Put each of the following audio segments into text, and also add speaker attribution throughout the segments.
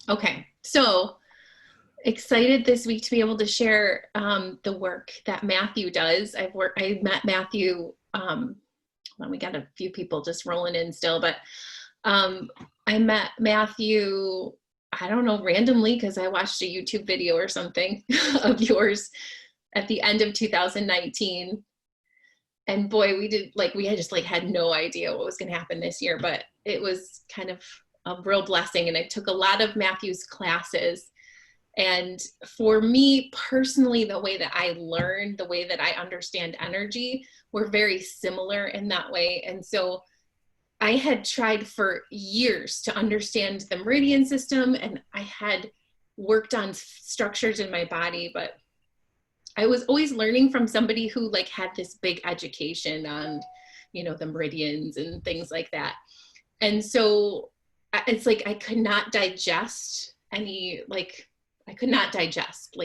Speaker 1: Okay, so excited this week to be able to share the work that Matthew does. I met Matthew, well, we got a few people just rolling in still, but I met Matthew, I don't know, randomly because I watched a YouTube video or something of yours at the end of 2019. And boy, we had just like had no idea what was going to happen this year, but it was kind of a real blessing. And I took a lot of Matthew's classes. And for me personally, the way that I learned, the way that I understand energy, were very similar in that way. And so I had tried for years to understand the meridian system, and I had worked on structures in my body, but I was always learning from somebody who like had this big education on, the meridians and things like that. And so it's like I could not digest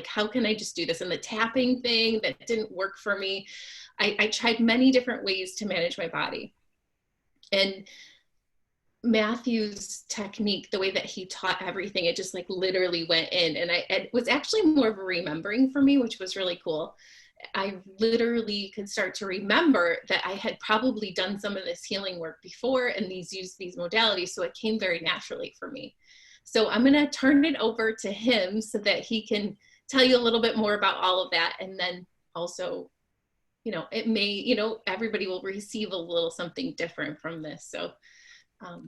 Speaker 1: how can I just do this? And the tapping thing, that didn't work for me. I tried many different ways to manage my body. And Matthew's technique, the way that he taught everything, it just like literally went in. And it was actually more of a remembering for me, which was really cool. I literally could start to remember that I had probably done some of this healing work before and used these modalities. So it came very naturally for me. So I'm going to turn it over to him so that he can tell you a little bit more about all of that. And then also, it may, everybody will receive a little something different from this. So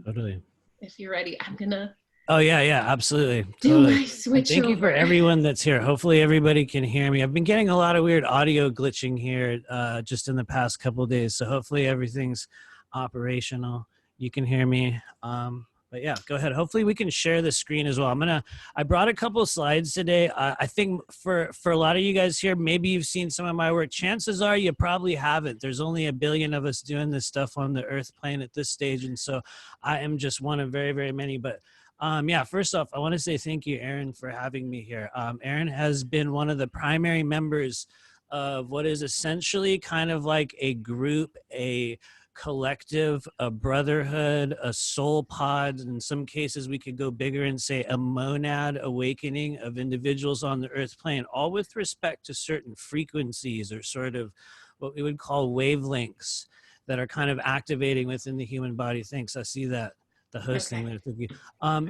Speaker 2: Totally.
Speaker 1: If you're ready, I'm going to.
Speaker 2: Oh, yeah, absolutely.
Speaker 1: Do
Speaker 2: Totally.
Speaker 1: my switch
Speaker 2: Thank you
Speaker 1: over.
Speaker 2: for everyone that's here. Hopefully everybody can hear me. I've been getting a lot of weird audio glitching here just in the past couple of days. So hopefully everything's operational. You can hear me. But yeah, go ahead. Hopefully we can share the screen as well. I brought a couple of slides today. I think for a lot of you guys here, maybe you've seen some of my work. Chances are you probably haven't. There's only a billion of us doing this stuff on the Earth plane at this stage. And so I am just one of very, very many. But yeah, first off, I want to say thank you, Erin, for having me here. Erin has been one of the primary members of what is essentially kind of like a group, a collective, a brotherhood, a soul pod. In some cases, we could go bigger and say a monad awakening of individuals on the Earth plane, all with respect to certain frequencies or sort of what we would call wavelengths that are kind of activating within the human body. Thanks. I see that. The hosting there.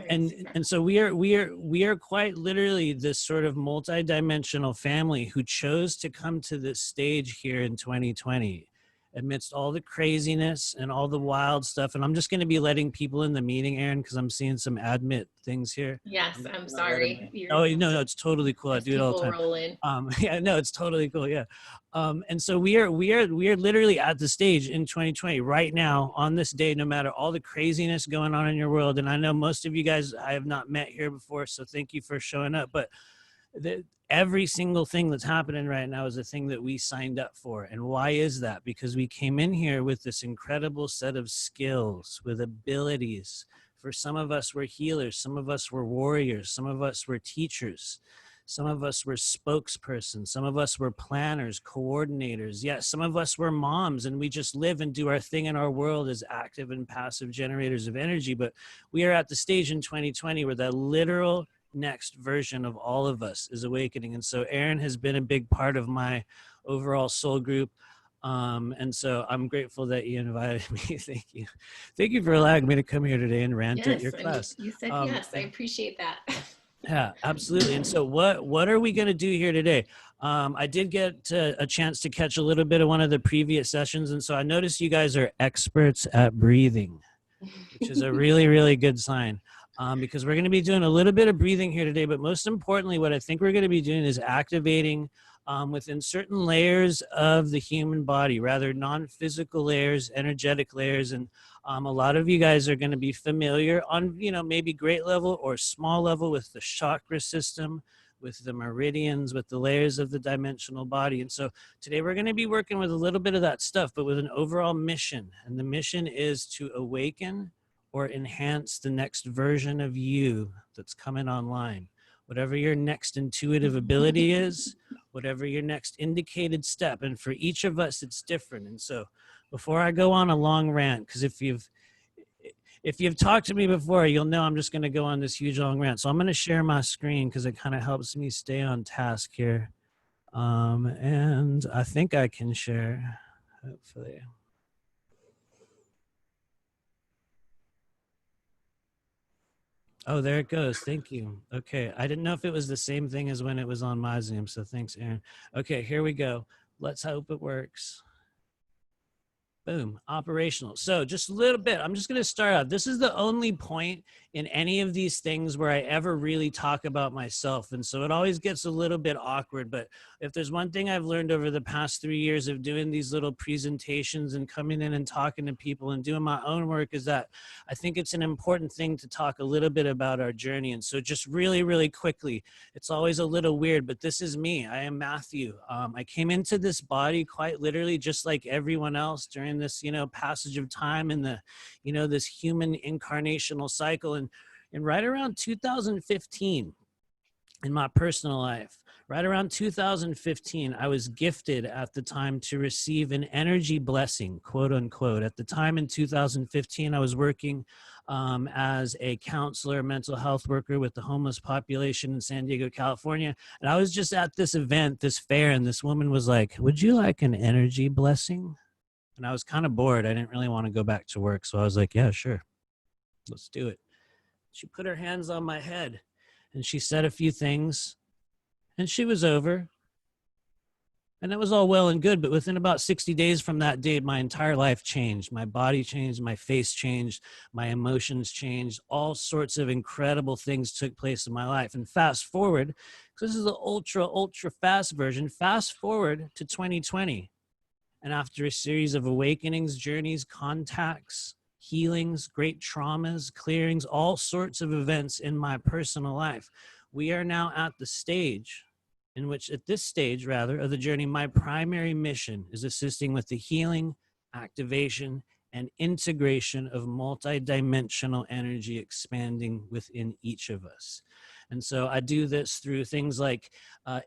Speaker 2: And so we are quite literally this sort of multi-dimensional family who chose to come to this stage here in 2020 amidst all the craziness and all the wild stuff. And I'm just going to be letting people in the meeting, Erin, because I'm seeing some admit things here.
Speaker 1: Yes, I'm sorry.
Speaker 2: Oh, no, it's totally cool. I do it all the time.
Speaker 1: Roll in.
Speaker 2: Yeah, no, it's totally cool. Yeah. And so we are literally at the stage in 2020 right now on this day, no matter all the craziness going on in your world. And I know most of you guys I have not met here before, so thank you for showing up. But every single thing that's happening right now is a thing that we signed up for. And why is that? Because we came in here with this incredible set of skills, with abilities. For some of us, we're healers. Some of us were warriors. Some of us were teachers. Some of us were spokespersons. Some of us were planners, coordinators. Yes, some of us were moms, and we just live and do our thing in our world as active and passive generators of energy. But we are at the stage in 2020 where that literal next version of all of us is awakening. And so Erin has been a big part of my overall soul group. And so I'm grateful that you invited me. Thank you. Thank you for allowing me to come here today and rant at your class.
Speaker 1: You said yes. I appreciate that.
Speaker 2: Yeah, absolutely. And so what are we going to do here today? I did get a chance to catch a little bit of one of the previous sessions. And so I noticed you guys are experts at breathing, which is a really, really good sign. Because we're going to be doing a little bit of breathing here today, but most importantly, what I think we're going to be doing is activating within certain layers of the human body, rather non-physical layers, energetic layers. And a lot of you guys are going to be familiar on, maybe great level or small level with the chakra system, with the meridians, with the layers of the dimensional body. And so today we're going to be working with a little bit of that stuff, but with an overall mission. And the mission is to awaken or enhance the next version of you that's coming online. Whatever your next intuitive ability is, whatever your next indicated step. And for each of us, it's different. And so before I go on a long rant, because if you've talked to me before, you'll know I'm just going to go on this huge long rant. So I'm going to share my screen because it kind of helps me stay on task here. And I think I can share, hopefully. Oh, there it goes. Thank you. Okay. I didn't know if it was the same thing as when it was on my Zoom. So thanks, Erin. Okay, here we go. Let's hope it works. Boom, operational. So just a little bit, I'm just going to start out. This is the only point in any of these things where I ever really talk about myself. And so it always gets a little bit awkward. But if there's one thing I've learned over the past 3 years of doing these little presentations and coming in and talking to people and doing my own work is that I think it's an important thing to talk a little bit about our journey. And so just really, really quickly, it's always a little weird, but this is me. I am Matthew. I came into this body quite literally just like everyone else during this, passage of time in the, this human incarnational cycle. And right around 2015, in my personal life, right around 2015, I was gifted at the time to receive an energy blessing, quote unquote. At the time in 2015, I was working as a counselor, mental health worker with the homeless population in San Diego, California. And I was just at this event, this fair, and this woman was like, "Would you like an energy blessing?" And I was kind of bored. I didn't really want to go back to work. So I was like, "Yeah, sure. Let's do it." She put her hands on my head and she said a few things and she was over. And that was all well and good. But within about 60 days from that date, my entire life changed. My body changed, my face changed, my emotions changed. All sorts of incredible things took place in my life. And fast forward, because this is the ultra fast version, fast forward to 2020. And after a series of awakenings, journeys, contacts, healings, great traumas, clearings, all sorts of events in my personal life, we are now at the stage in which, at this stage rather, of the journey, my primary mission is assisting with the healing, activation, and integration of multidimensional energy expanding within each of us. And so I do this through things like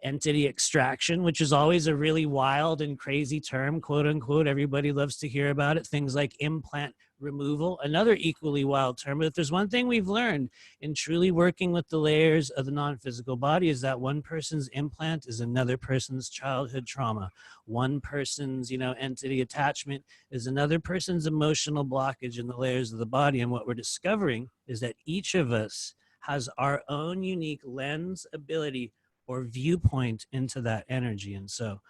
Speaker 2: entity extraction, which is always a really wild and crazy term, quote unquote. Everybody loves to hear about it. Things like implant removal, another equally wild term. But if there's one thing we've learned in truly working with the layers of the non-physical body is that one person's implant is another person's childhood trauma. One person's, entity attachment is another person's emotional blockage in the layers of the body. And what we're discovering is that each of us has our own unique lens, ability, or viewpoint into that energy. And so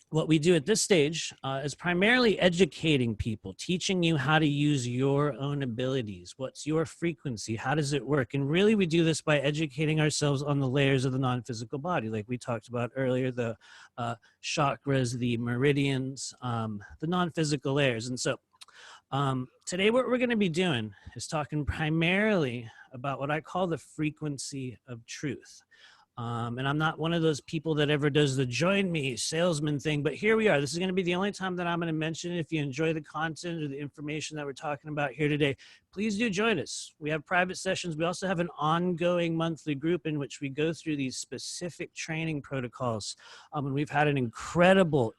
Speaker 2: what we do at this stage is primarily educating people, teaching you how to use your own abilities. What's your frequency? How does it work? And really, we do this by educating ourselves on the layers of the non-physical body, like we talked about earlier, the chakras, the meridians, the non-physical layers. And so today, what we're going to be doing is talking primarily about what I call the frequency of truth. And I'm not one of those people that ever does the join me salesman thing, but here we are. This is going to be the only time that I'm going to mention it. If you enjoy the content or the information that we're talking about here today, please do join us. We have private sessions. We also have an ongoing monthly group in which we go through these specific training protocols. And we've had an incredible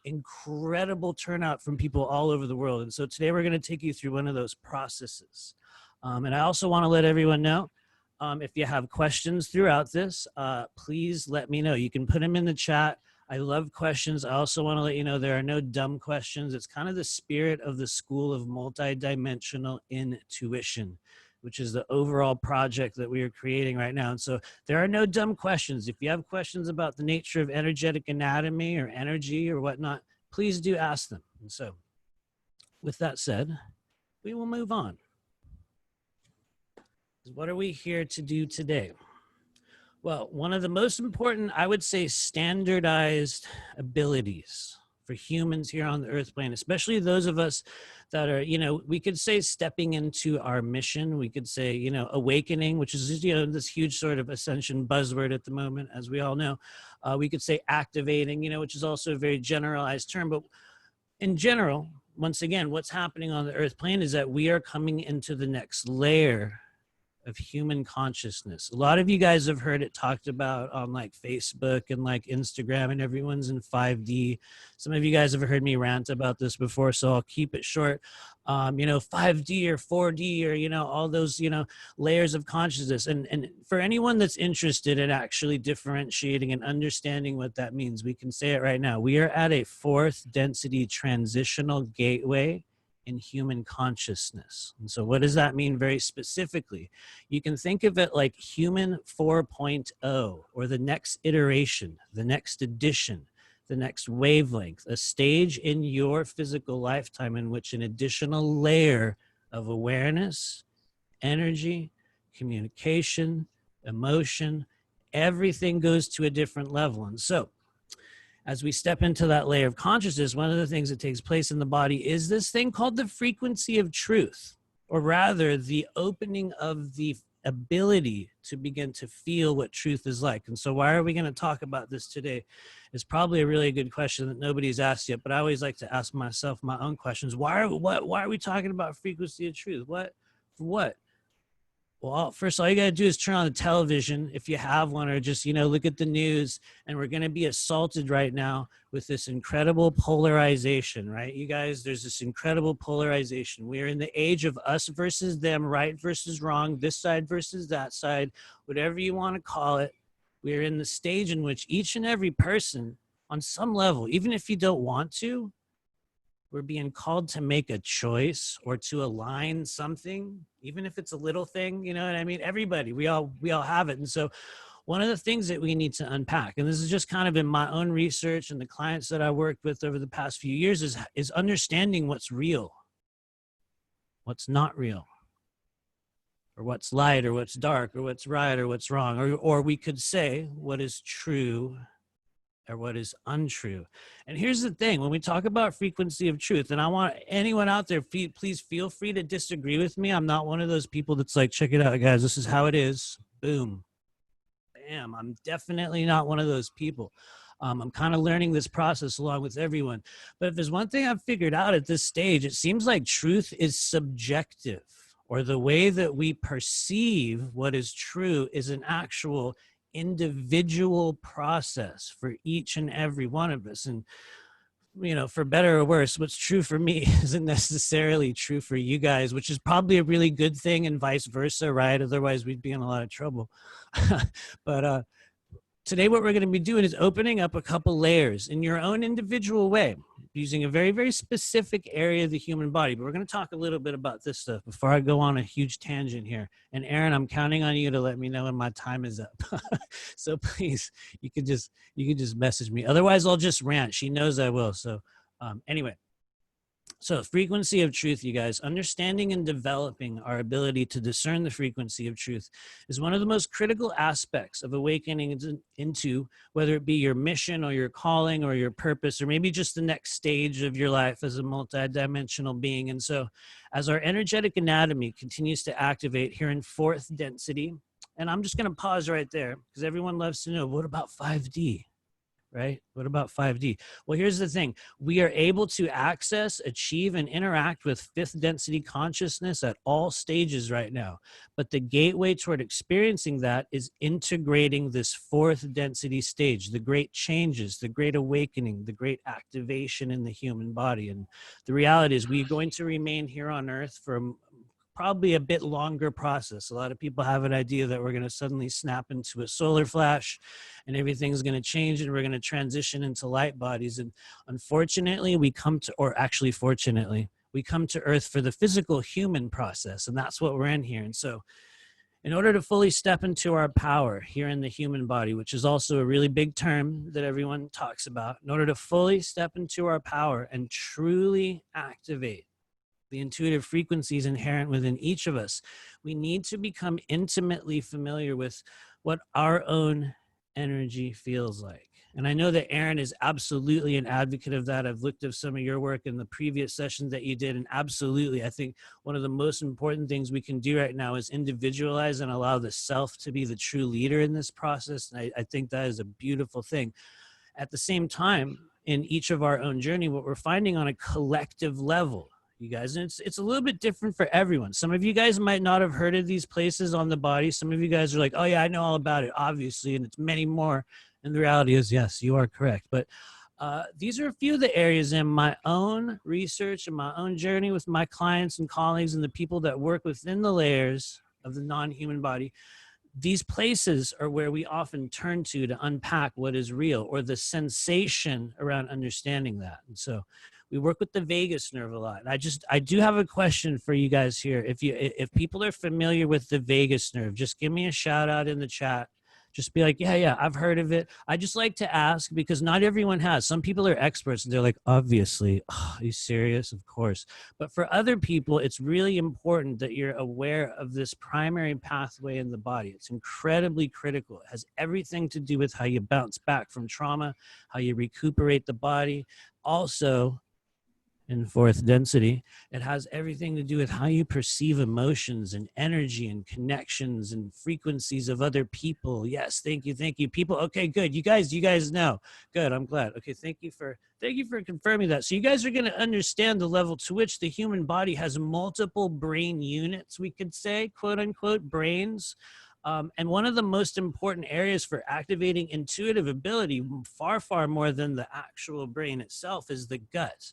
Speaker 2: turnout from people all over the world. And so today we're going to take you through one of those processes. And I also want to let everyone know, if you have questions throughout this, please let me know. You can put them in the chat. I love questions. I also want to let you know there are no dumb questions. It's kind of the spirit of the School of Multidimensional Intuition, which is the overall project that we are creating right now. And so there are no dumb questions. If you have questions about the nature of energetic anatomy or energy or whatnot, please do ask them. And so with that said, we will move on. What are we here to do today? Well, one of the most important, I would say, standardized abilities for humans here on the earth plane, especially those of us that are, we could say stepping into our mission. We could say, awakening, which is, this huge sort of ascension buzzword at the moment, as we all know. We could say activating, which is also a very generalized term. But in general, once again, what's happening on the earth plane is that we are coming into the next layer of human consciousness. A lot of you guys have heard it talked about on like Facebook and like Instagram, and everyone's in 5D. Some of you guys have heard me rant about this before, so I'll keep it short. 5D or 4D or, all those, layers of consciousness. And for anyone that's interested in actually differentiating and understanding what that means, we can say it right now. We are at a fourth density transitional gateway in human consciousness. And so what does that mean very specifically? You can think of it like human 4.0, or the next iteration, the next edition, the next wavelength, a stage in your physical lifetime in which an additional layer of awareness, energy, communication, emotion, everything goes to a different level. And so as we step into that layer of consciousness, one of the things that takes place in the body is this thing called the frequency of truth, or rather the opening of the ability to begin to feel what truth is like. And so why are we going to talk about this today? It's probably a really good question that nobody's asked yet, but I always like to ask myself my own questions. Why are we talking about frequency of truth? What? Well, first, all you got to do is turn on the television if you have one, or just, look at the news. And we're going to be assaulted right now with this incredible polarization, right? You guys, there's this incredible polarization. We are in the age of us versus them, right versus wrong, this side versus that side, whatever you want to call it. We are in the stage in which each and every person on some level, even if you don't want to, we're being called to make a choice or to align something, even if it's a little thing, you know what I mean? Everybody, we all have it. And so one of the things that we need to unpack, and this is just kind of in my own research and the clients that I worked with over the past few years, is understanding what's real, what's not real, or what's light or what's dark, or what's right or what's wrong, or we could say what is true or what is untrue. And here's the thing, when we talk about frequency of truth, and I want anyone out there, please feel free to disagree with me. I'm not one of those people that's like, check it out, guys, this is how it is. Boom. Bam. I'm definitely not one of those people. I'm kind of learning this process along with everyone. But if there's one thing I've figured out at this stage, it seems like truth is subjective, or the way that we perceive what is true is an actual individual process for each and every one of us. And for better or worse, what's true for me isn't necessarily true for you guys, which is probably a really good thing, and vice versa, right? Otherwise we'd be in a lot of trouble. But today what we're going to be doing is opening up a couple layers in your own individual way, using a very, very specific area of the human body. But we're going to talk a little bit about this stuff before I go on a huge tangent here. And Erin, I'm counting on you to let me know when my time is up. So please, you could just message me. Otherwise, I'll just rant. She knows I will. So anyway. So frequency of truth, you guys, understanding and developing our ability to discern the frequency of truth is one of the most critical aspects of awakening into whether it be your mission or your calling or your purpose, or maybe just the next stage of your life as a multidimensional being. And so as our energetic anatomy continues to activate here in fourth density, and I'm just going to pause right there because everyone loves to know, what about 5D? Right? What about 5D? Well, here's the thing. We are able to access, achieve, and interact with fifth density consciousness at all stages right now. But the gateway toward experiencing that is integrating this fourth density stage, the great changes, the great awakening, the great activation in the human body. And the reality is we're going to remain here on Earth for probably a bit longer process. A lot of people have an idea that we're going to suddenly snap into a solar flash and everything's going to change and we're going to transition into light bodies. And unfortunately, fortunately, we come to Earth for the physical human process. And that's what we're in here. And so in order to fully step into our power here in the human body, which is also a really big term that everyone talks about, in order to fully step into our power and truly activate the intuitive frequencies inherent within each of us, we need to become intimately familiar with what our own energy feels like. And I know that Erin is absolutely an advocate of that. I've looked at some of your work in the previous sessions that you did, and absolutely, I think one of the most important things we can do right now is individualize and allow the self to be the true leader in this process. And I think that is a beautiful thing. At the same time, in each of our own journey, what we're finding on a collective level, you guys. And it's a little bit different for everyone. Some of you guys might not have heard of these places on the body. Some of you guys are like, oh yeah, I know all about it, obviously, and it's many more. And the reality is, yes, you are correct. But these are a few of the areas in my own research and my own journey with my clients and colleagues and the people that work within the layers of the non-human body. These places are where we often turn to unpack what is real, or the sensation around understanding that. And so we work with the vagus nerve a lot. And I do have a question for you guys here. If people are familiar with the vagus nerve, just give me a shout out in the chat. Just be like, yeah, I've heard of it. I just like to ask because not everyone has. Some people are experts and they're like, obviously, oh, are you serious? Of course. But for other people, it's really important that you're aware of this primary pathway in the body. It's incredibly critical. It has everything to do with how you bounce back from trauma, how you recuperate the body. Also, in fourth density, it has everything to do with how you perceive emotions and energy and connections and frequencies of other people. Yes, thank you, people. Okay, good. You guys know. Good, I'm glad. Okay, thank you for confirming that. So you guys are going to understand the level to which the human body has multiple brain units, we could say, quote unquote, brains. And one of the most important areas for activating intuitive ability, far more than the actual brain itself, is the gut.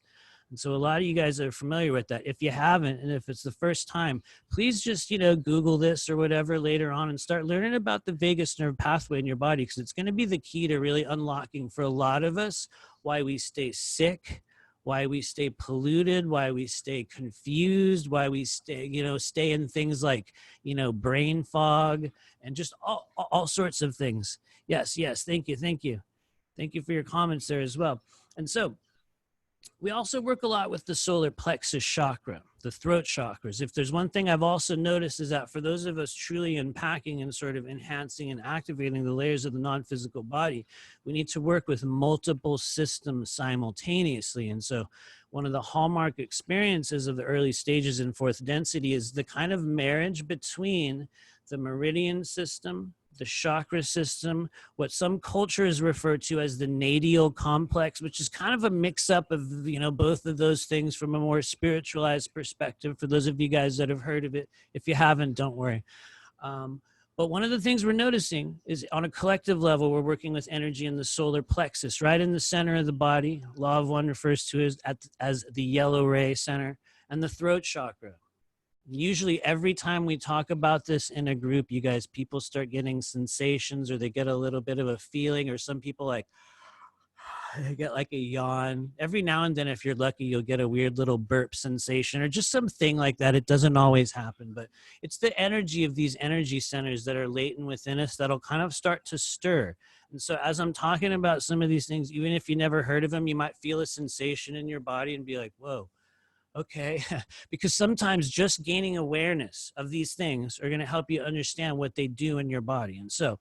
Speaker 2: And so a lot of you guys are familiar with that. If you haven't, and if it's the first time, please just, Google this or whatever later on and start learning about the vagus nerve pathway in your body, because it's going to be the key to really unlocking for a lot of us why we stay sick, why we stay polluted, why we stay confused, why we stay in things like, brain fog and just all sorts of things. Yes. Thank you. Thank you for your comments there as well. And so, we also work a lot with the solar plexus chakra, the throat chakras. If there's one thing I've also noticed is that for those of us truly unpacking and sort of enhancing and activating the layers of the non-physical body, we need to work with multiple systems simultaneously. And so one of the hallmark experiences of the early stages in fourth density is the kind of marriage between the meridian system, the chakra system, what some cultures refer to as the nadial complex, which is kind of a mix-up of, both of those things from a more spiritualized perspective, for those of you guys that have heard of it. If you haven't, don't worry. But one of the things we're noticing is on a collective level, we're working with energy in the solar plexus, right in the center of the body. Law of One refers to it as the yellow ray center, and the throat chakra. Usually every time we talk about this in a group, people start getting sensations, or they get a little bit of a feeling, or some people they get like a yawn. Every now and then, if you're lucky, you'll get a weird little burp sensation or just something like that. It doesn't always happen, but it's the energy of these energy centers that are latent within us that'll kind of start to stir. And so as I'm talking about some of these things, even if you never heard of them, you might feel a sensation in your body and be like, whoa. Okay, because sometimes just gaining awareness of these things are going to help you understand what they do in your body. And so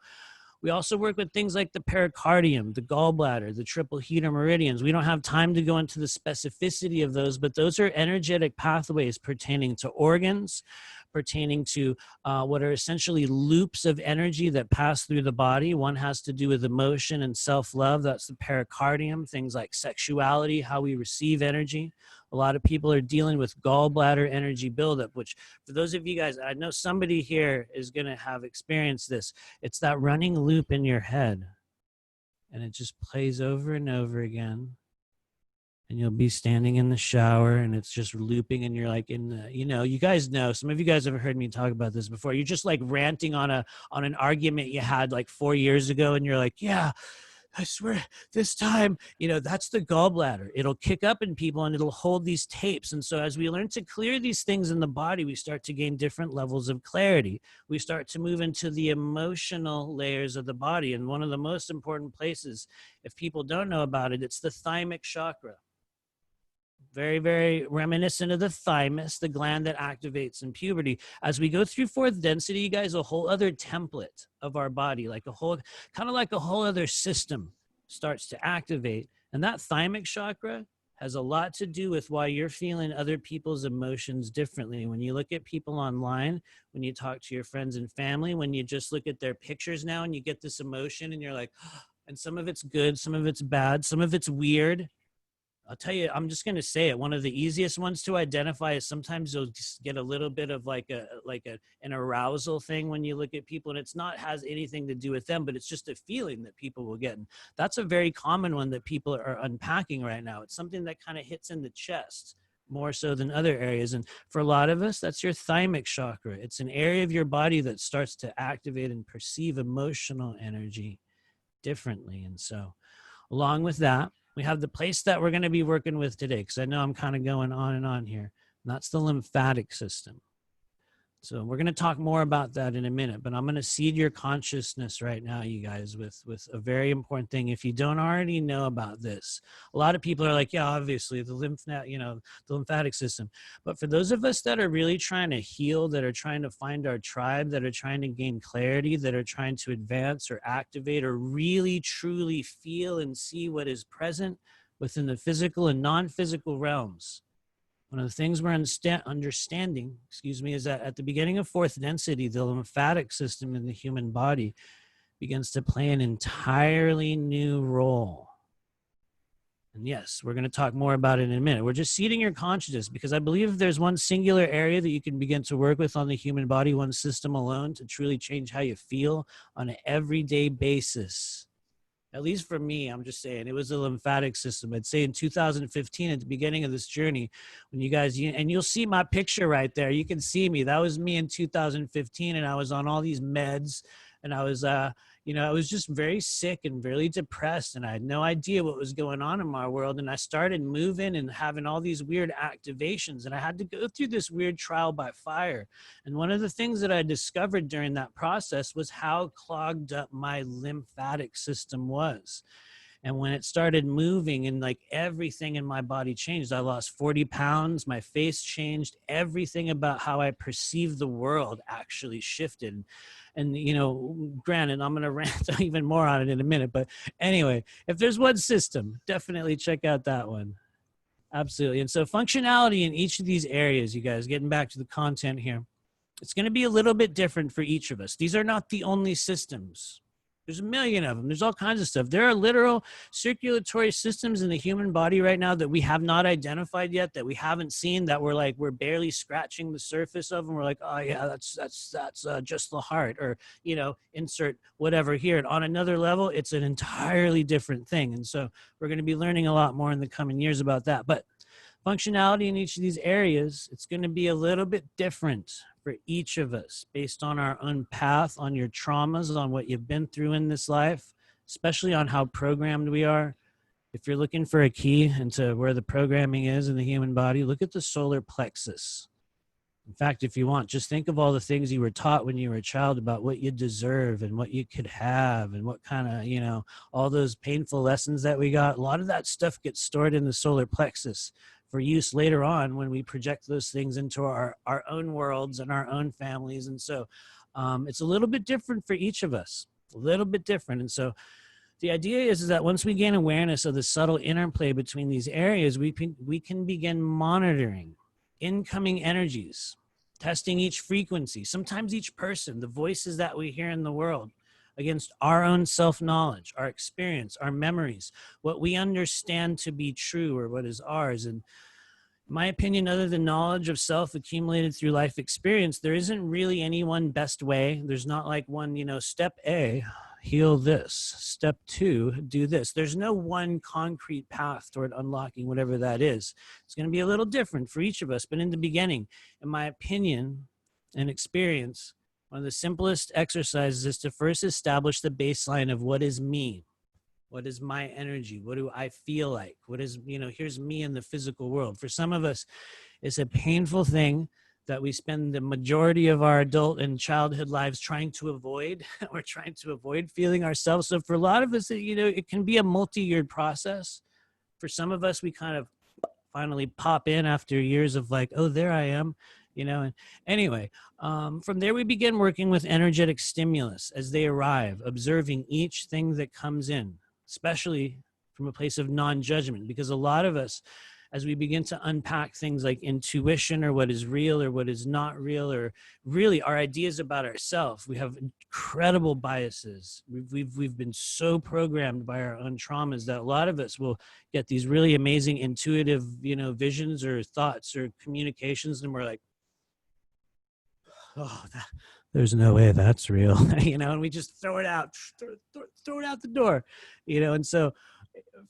Speaker 2: we also work with things like the pericardium, the gallbladder, the triple heater meridians. We don't have time to go into the specificity of those, but those are energetic pathways pertaining to organs, pertaining to what are essentially loops of energy that pass through the body. One has to do with emotion and self-love. That's the pericardium. Things like sexuality, how we receive energy. A lot of people are dealing with gallbladder energy buildup, which for those of you guys, I know somebody here is going to have experienced this. It's that running loop in your head, and it just plays over and over again. And you'll be standing in the shower and it's just looping, and you're like you guys know, some of you guys have heard me talk about this before. You're just like ranting on an argument you had like 4 years ago, and you're like, yeah, I swear this time, that's the gallbladder. It'll kick up in people and it'll hold these tapes. And so as we learn to clear these things in the body, we start to gain different levels of clarity. We start to move into the emotional layers of the body. And one of the most important places, if people don't know about it, it's the thymic chakra. Very, very reminiscent of the thymus, the gland that activates in puberty. As we go through fourth density, you guys, a whole other template of our body, like a whole other system starts to activate. And that thymic chakra has a lot to do with why you're feeling other people's emotions differently. When you look at people online, when you talk to your friends and family, when you just look at their pictures now and you get this emotion and you're like, and some of it's good, some of it's bad, some of it's weird. I'll tell you, I'm just going to say it. One of the easiest ones to identify is sometimes you'll just get a little bit of an arousal thing when you look at people, and it's not has anything to do with them, but it's just a feeling that people will get. And that's a very common one that people are unpacking right now. It's something that kind of hits in the chest more so than other areas. And for a lot of us, that's your thymic chakra. It's an area of your body that starts to activate and perceive emotional energy differently. And so along with that, we have the place that we're going to be working with today, because I know I'm kind of going on and on here. And that's the lymphatic system. So we're going to talk more about that in a minute, but I'm going to seed your consciousness right now, you guys, with a very important thing. If you don't already know about this, a lot of people are like, yeah, obviously the the lymphatic system. But for those of us that are really trying to heal, that are trying to find our tribe, that are trying to gain clarity, that are trying to advance or activate or really truly feel and see what is present within the physical and non-physical realms, one of the things we're understanding, is that at the beginning of fourth density, the lymphatic system in the human body begins to play an entirely new role. And yes, we're going to talk more about it in a minute. We're just seeding your consciousness, because I believe if there's one singular area that you can begin to work with on the human body, one system alone, to truly change how you feel on an everyday basis. At least for me, I'm just saying, it was the lymphatic system. I'd say in 2015, at the beginning of this journey, when you guys, and you'll see my picture right there. You can see me. That was me in 2015, and I was on all these meds, and I was, I was just very sick and really depressed, and I had no idea what was going on in my world. And I started moving and having all these weird activations, and I had to go through this weird trial by fire. And one of the things that I discovered during that process was how clogged up my lymphatic system was. And when it started moving and like everything in my body changed, I lost 40 pounds, my face changed, everything about how I perceived the world actually shifted. And, granted, I'm going to rant even more on it in a minute. But anyway, if there's one system, definitely check out that one. Absolutely. And so functionality in each of these areas, you guys, getting back to the content here, it's going to be a little bit different for each of us. These are not the only systems. There's a million of them. There's all kinds of stuff. There are literal circulatory systems in the human body right now that we have not identified yet, that we haven't seen, that we're barely scratching the surface of, and we're like, oh yeah, that's just the heart, or insert whatever here. And on another level, it's an entirely different thing. And so we're going to be learning a lot more in the coming years about that. But functionality in each of these areas, it's going to be a little bit different for each of us based on our own path, on your traumas, on what you've been through in this life, especially on how programmed we are. If you're looking for a key into where the programming is in the human body, look at the solar plexus. In fact, if you want, just think of all the things you were taught when you were a child about what you deserve and what you could have and what kind of, all those painful lessons that we got. A lot of that stuff gets stored in the solar plexus for use later on when we project those things into our own worlds and our own families. And so it's a little bit different for each of us, a little bit different. And so the idea is that once we gain awareness of the subtle interplay between these areas, we can begin monitoring incoming energies, testing each frequency, sometimes each person, the voices that we hear in the world, against our own self-knowledge, our experience, our memories, what we understand to be true or what is ours. And in my opinion, other than knowledge of self accumulated through life experience, there isn't really any one best way. There's not like one, step A, heal this. Step 2, do this. There's no one concrete path toward unlocking whatever that is. It's going to be a little different for each of us. But in the beginning, in my opinion and experience, one of the simplest exercises is to first establish the baseline of what is me. What is my energy? What do I feel like? What is, here's me in the physical world. For some of us, it's a painful thing that we spend the majority of our adult and childhood lives trying to avoid. We're trying to avoid feeling ourselves. So for a lot of us, it can be a multi-year process. For some of us, we kind of finally pop in after years of like, oh, there I am. And anyway, from there we begin working with energetic stimulus as they arrive, observing each thing that comes in, especially from a place of non-judgment, because a lot of us, as we begin to unpack things like intuition, or what is real or what is not real, or really our ideas about ourselves. We have incredible biases. We've been so programmed by our own traumas that a lot of us will get these really amazing intuitive, visions or thoughts or communications, and we're like, oh, there's no way that's real, and we just throw it out, throw it out the door, and so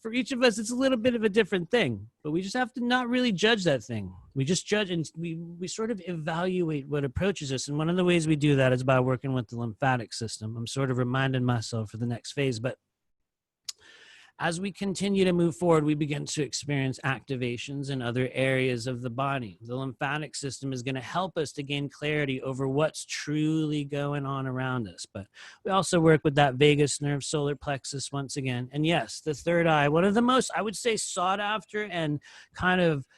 Speaker 2: for each of us, it's a little bit of a different thing, but we just have to not really judge that thing. We just judge, and we sort of evaluate what approaches us. And one of the ways we do that is by working with the lymphatic system. I'm sort of reminding myself for the next phase, but as we continue to move forward, we begin to experience activations in other areas of the body. The lymphatic system is going to help us to gain clarity over what's truly going on around us. But we also work with that vagus nerve, solar plexus once again. And yes, the third eye, one of the most, I would say, sought after and kind of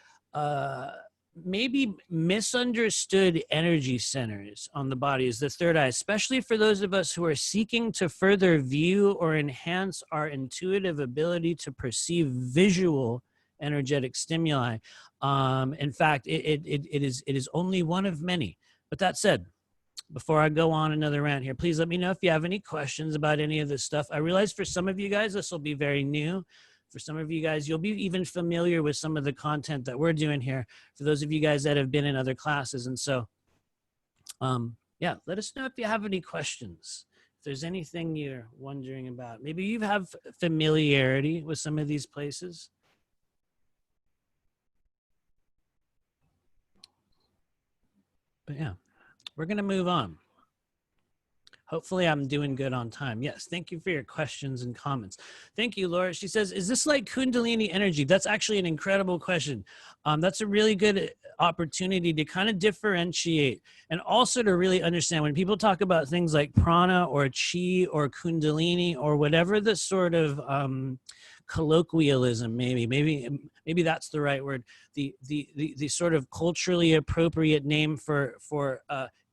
Speaker 2: maybe misunderstood energy centers on the body is the third eye, especially for those of us who are seeking to further view or enhance our intuitive ability to perceive visual energetic stimuli. In fact, it is only one of many. But that said, before I go on another rant here, please let me know if you have any questions about any of this stuff. I realize for some of you guys, this will be very new. For some of you guys, you'll be even familiar with some of the content that we're doing here. For those of you guys that have been in other classes. And so, yeah, let us know if you have any questions. If there's anything you're wondering about. Maybe you have familiarity with some of these places. But yeah, we're going to move on. Hopefully I'm doing good on time. Yes, thank you for your questions and comments. Thank you, Laura. She says, is this like Kundalini energy? That's actually an incredible question. That's a really good opportunity to kind of differentiate and also to really understand when people talk about things like prana or chi or Kundalini or whatever the sort of colloquialism, maybe that's the right word, the sort of culturally appropriate name for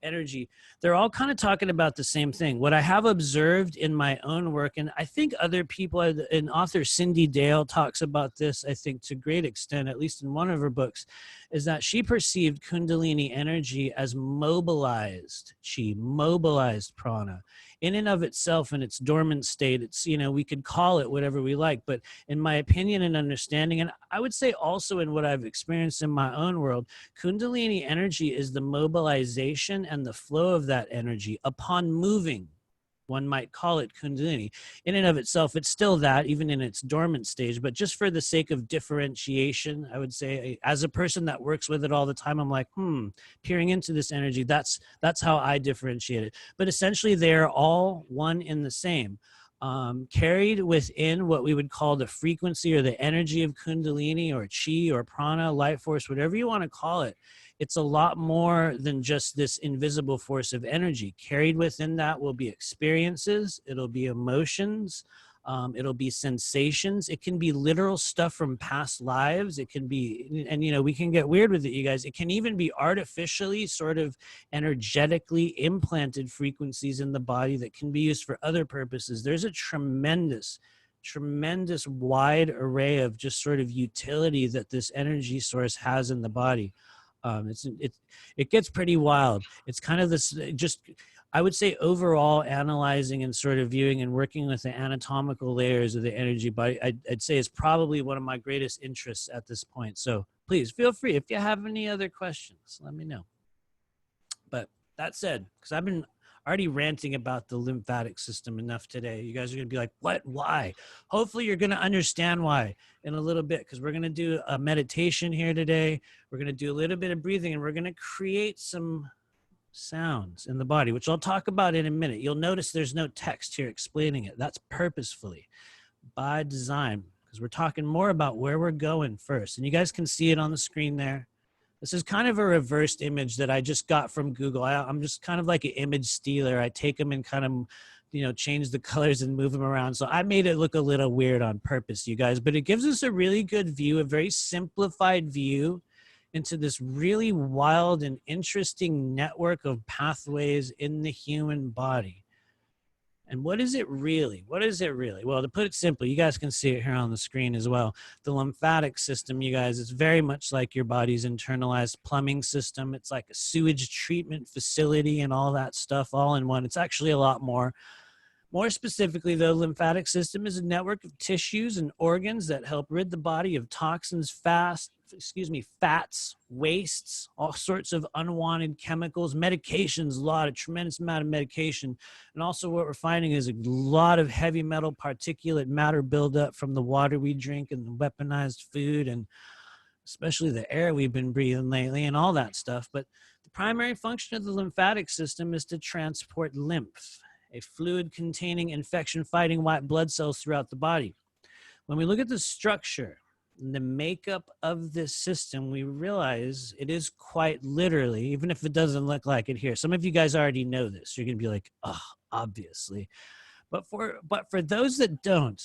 Speaker 2: energy. They're all kind of talking about the same thing. What I have observed in my own work, and I think other people, an author Cindy Dale talks about this, I think to a great extent, at least in one of her books, is that she perceived Kundalini energy as mobilized chi, mobilized prana. In and of itself, in its dormant state, it's, we could call it whatever we like, but in my opinion and understanding, and I would say also in what I've experienced in my own world, Kundalini energy is the mobilization and the flow of that energy upon moving. One might call it Kundalini. In and of itself, it's still that, even in its dormant stage, but just for the sake of differentiation, I would say, as a person that works with it all the time, I'm like, peering into this energy, that's how I differentiate it. But essentially, they're all one in the same. Carried within what we would call the frequency or the energy of Kundalini or chi or prana, life force, whatever you want to call it. It's a lot more than just this invisible force of energy. Carried within that will be experiences, it'll be emotions, it'll be sensations. It can be literal stuff from past lives. It can be, and we can get weird with it, you guys. It can even be artificially sort of energetically implanted frequencies in the body that can be used for other purposes. There's a tremendous wide array of just sort of utility that this energy source has in the body. It gets pretty wild. It's kind of this, just, I would say overall analyzing and sort of viewing and working with the anatomical layers of the energy body, I'd say is probably one of my greatest interests at this point. So please feel free. If you have any other questions, let me know. But that said, because I've been already ranting about the lymphatic system enough today, you guys are going to be like, what? Why? Hopefully you're going to understand why in a little bit, because we're going to do a meditation here today. We're going to do a little bit of breathing, and we're going to create some sounds in the body, which I'll talk about in a minute. You'll notice there's no text here explaining it. That's purposefully by design, because we're talking more about where we're going first. And you guys can see it on the screen there. This is kind of a reversed image that I just got from Google. I'm just kind of like an image stealer. I take them and kind of, change the colors and move them around. So I made it look a little weird on purpose, you guys, but it gives us a really good view, a very simplified view into this really wild and interesting network of pathways in the human body. And what is it really? What is it really? Well, to put it simply, you guys can see it here on the screen as well. The lymphatic system, you guys, is very much like your body's internalized plumbing system. It's like a sewage treatment facility and all that stuff all in one. It's actually a lot more. More specifically, the lymphatic system is a network of tissues and organs that help rid the body of toxins, fats, wastes, all sorts of unwanted chemicals, medications, tremendous amount of medication. And also what we're finding is a lot of heavy metal particulate matter buildup from the water we drink and the weaponized food, and especially the air we've been breathing lately and all that stuff. But the primary function of the lymphatic system is to transport lymph, a fluid containing infection-fighting white blood cells throughout the body. When we look at the structure and the makeup of this system, we realize it is quite literally, even if it doesn't look like it here. Some of you guys already know this. You're going to be like, oh, obviously. But for those that don't,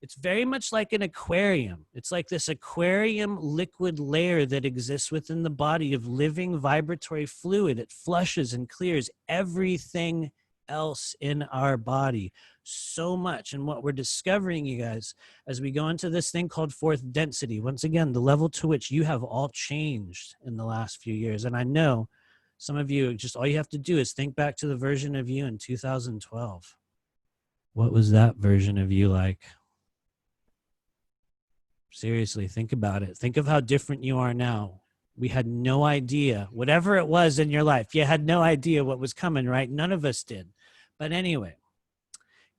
Speaker 2: it's very much like an aquarium. It's like this aquarium liquid layer that exists within the body of living vibratory fluid. It flushes and clears everything else in our body so much. And what we're discovering, you guys, as we go into this thing called fourth density, once again, the level to which you have all changed in the last few years. And I know some of you, just all you have to do is think back to the version of you in 2012. What was that version of you like? Seriously, think about it. Think of how different you are now. We had no idea, whatever it was in your life, you had no idea what was coming, right? None of us did. But anyway,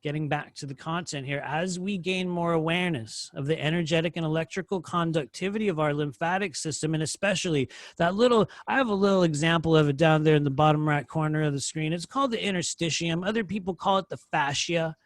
Speaker 2: getting back to the content here, as we gain more awareness of the energetic and electrical conductivity of our lymphatic system, and especially that little, I have a little example of it down there in the bottom right corner of the screen. It's called the interstitium. Other people call it the fascia.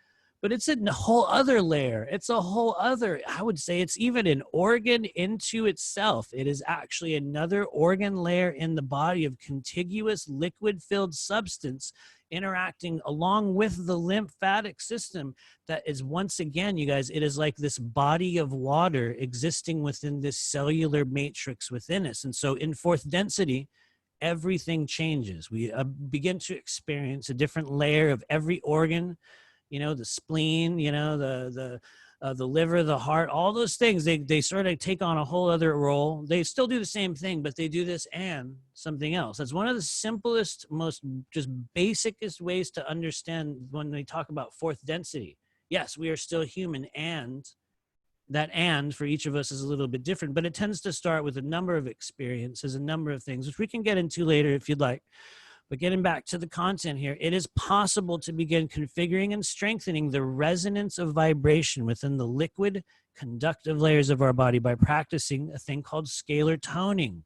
Speaker 2: But it's a whole other layer. It's a whole other, I would say it's even an organ into itself. It is actually another organ layer in the body of contiguous liquid-filled substance interacting along with the lymphatic system that is, once again, you guys, it is like this body of water existing within this cellular matrix within us. And so in fourth density, everything changes. We begin to experience a different layer of every organ, you know, the spleen, you know, the liver, the heart, all those things, they sort of take on a whole other role. They still do the same thing, but they do this and something else. That's one of the simplest, most just basicest ways to understand when we talk about fourth density. Yes, we are still human, and that and for each of us is a little bit different, but it tends to start with a number of experiences, a number of things, which we can get into later if you'd like. But getting back to the content here, it is possible to begin configuring and strengthening the resonance of vibration within the liquid conductive layers of our body by practicing a thing called scalar toning,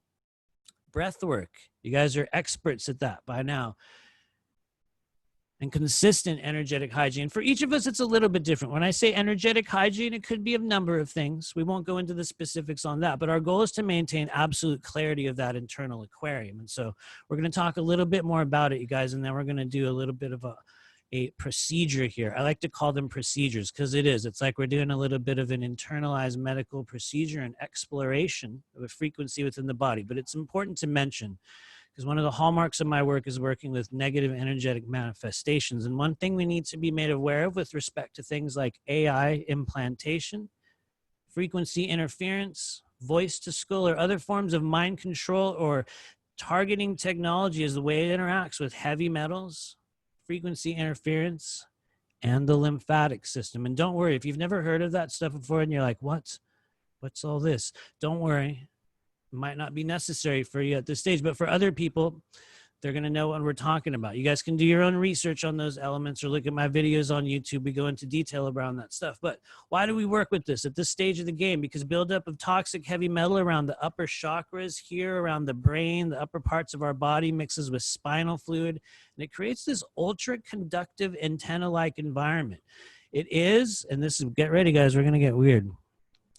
Speaker 2: breath work. You guys are experts at that by now. And consistent energetic hygiene. For each of us, it's a little bit different. When I say energetic hygiene, it could be a number of things. We won't go into the specifics on that, but our goal is to maintain absolute clarity of that internal aquarium. And so we're going to talk a little bit more about it, you guys, and then we're going to do a little bit of a procedure here. I like to call them procedures because it is. It's like we're doing a little bit of an internalized medical procedure and exploration of a frequency within the body. But it's important to mention, because one of the hallmarks of my work is working with negative energetic manifestations. And one thing we need to be made aware of with respect to things like AI implantation, frequency interference, voice to skull, or other forms of mind control or targeting technology is the way it interacts with heavy metals, frequency interference, and the lymphatic system. And don't worry, if you've never heard of that stuff before and you're like, what's all this? Don't worry. Might not be necessary for you at this stage, but for other people, they're going to know what we're talking about. You guys can do your own research on those elements or look at my videos on YouTube. We go into detail around that stuff. But why do we work with this at this stage of the game? Because buildup of toxic heavy metal around the upper chakras here, around the brain, the upper parts of our body mixes with spinal fluid, and it creates this ultra conductive antenna-like environment. It is, and this is, get ready guys, we're going to get weird.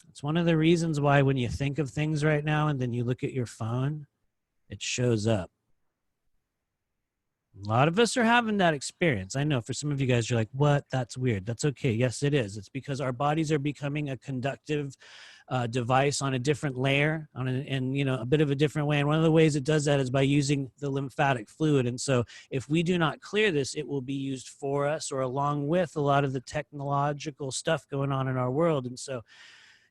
Speaker 2: It's one of the reasons why when you think of things right now and then you look at your phone, it shows up. A lot of us are having that experience. I know for some of you guys, you're like, what? That's weird. That's okay. Yes, it is. It's because our bodies are becoming a conductive device on a different layer, and a bit of a different way. And one of the ways it does that is by using the lymphatic fluid. And so if we do not clear this, it will be used for us or along with a lot of the technological stuff going on in our world. And so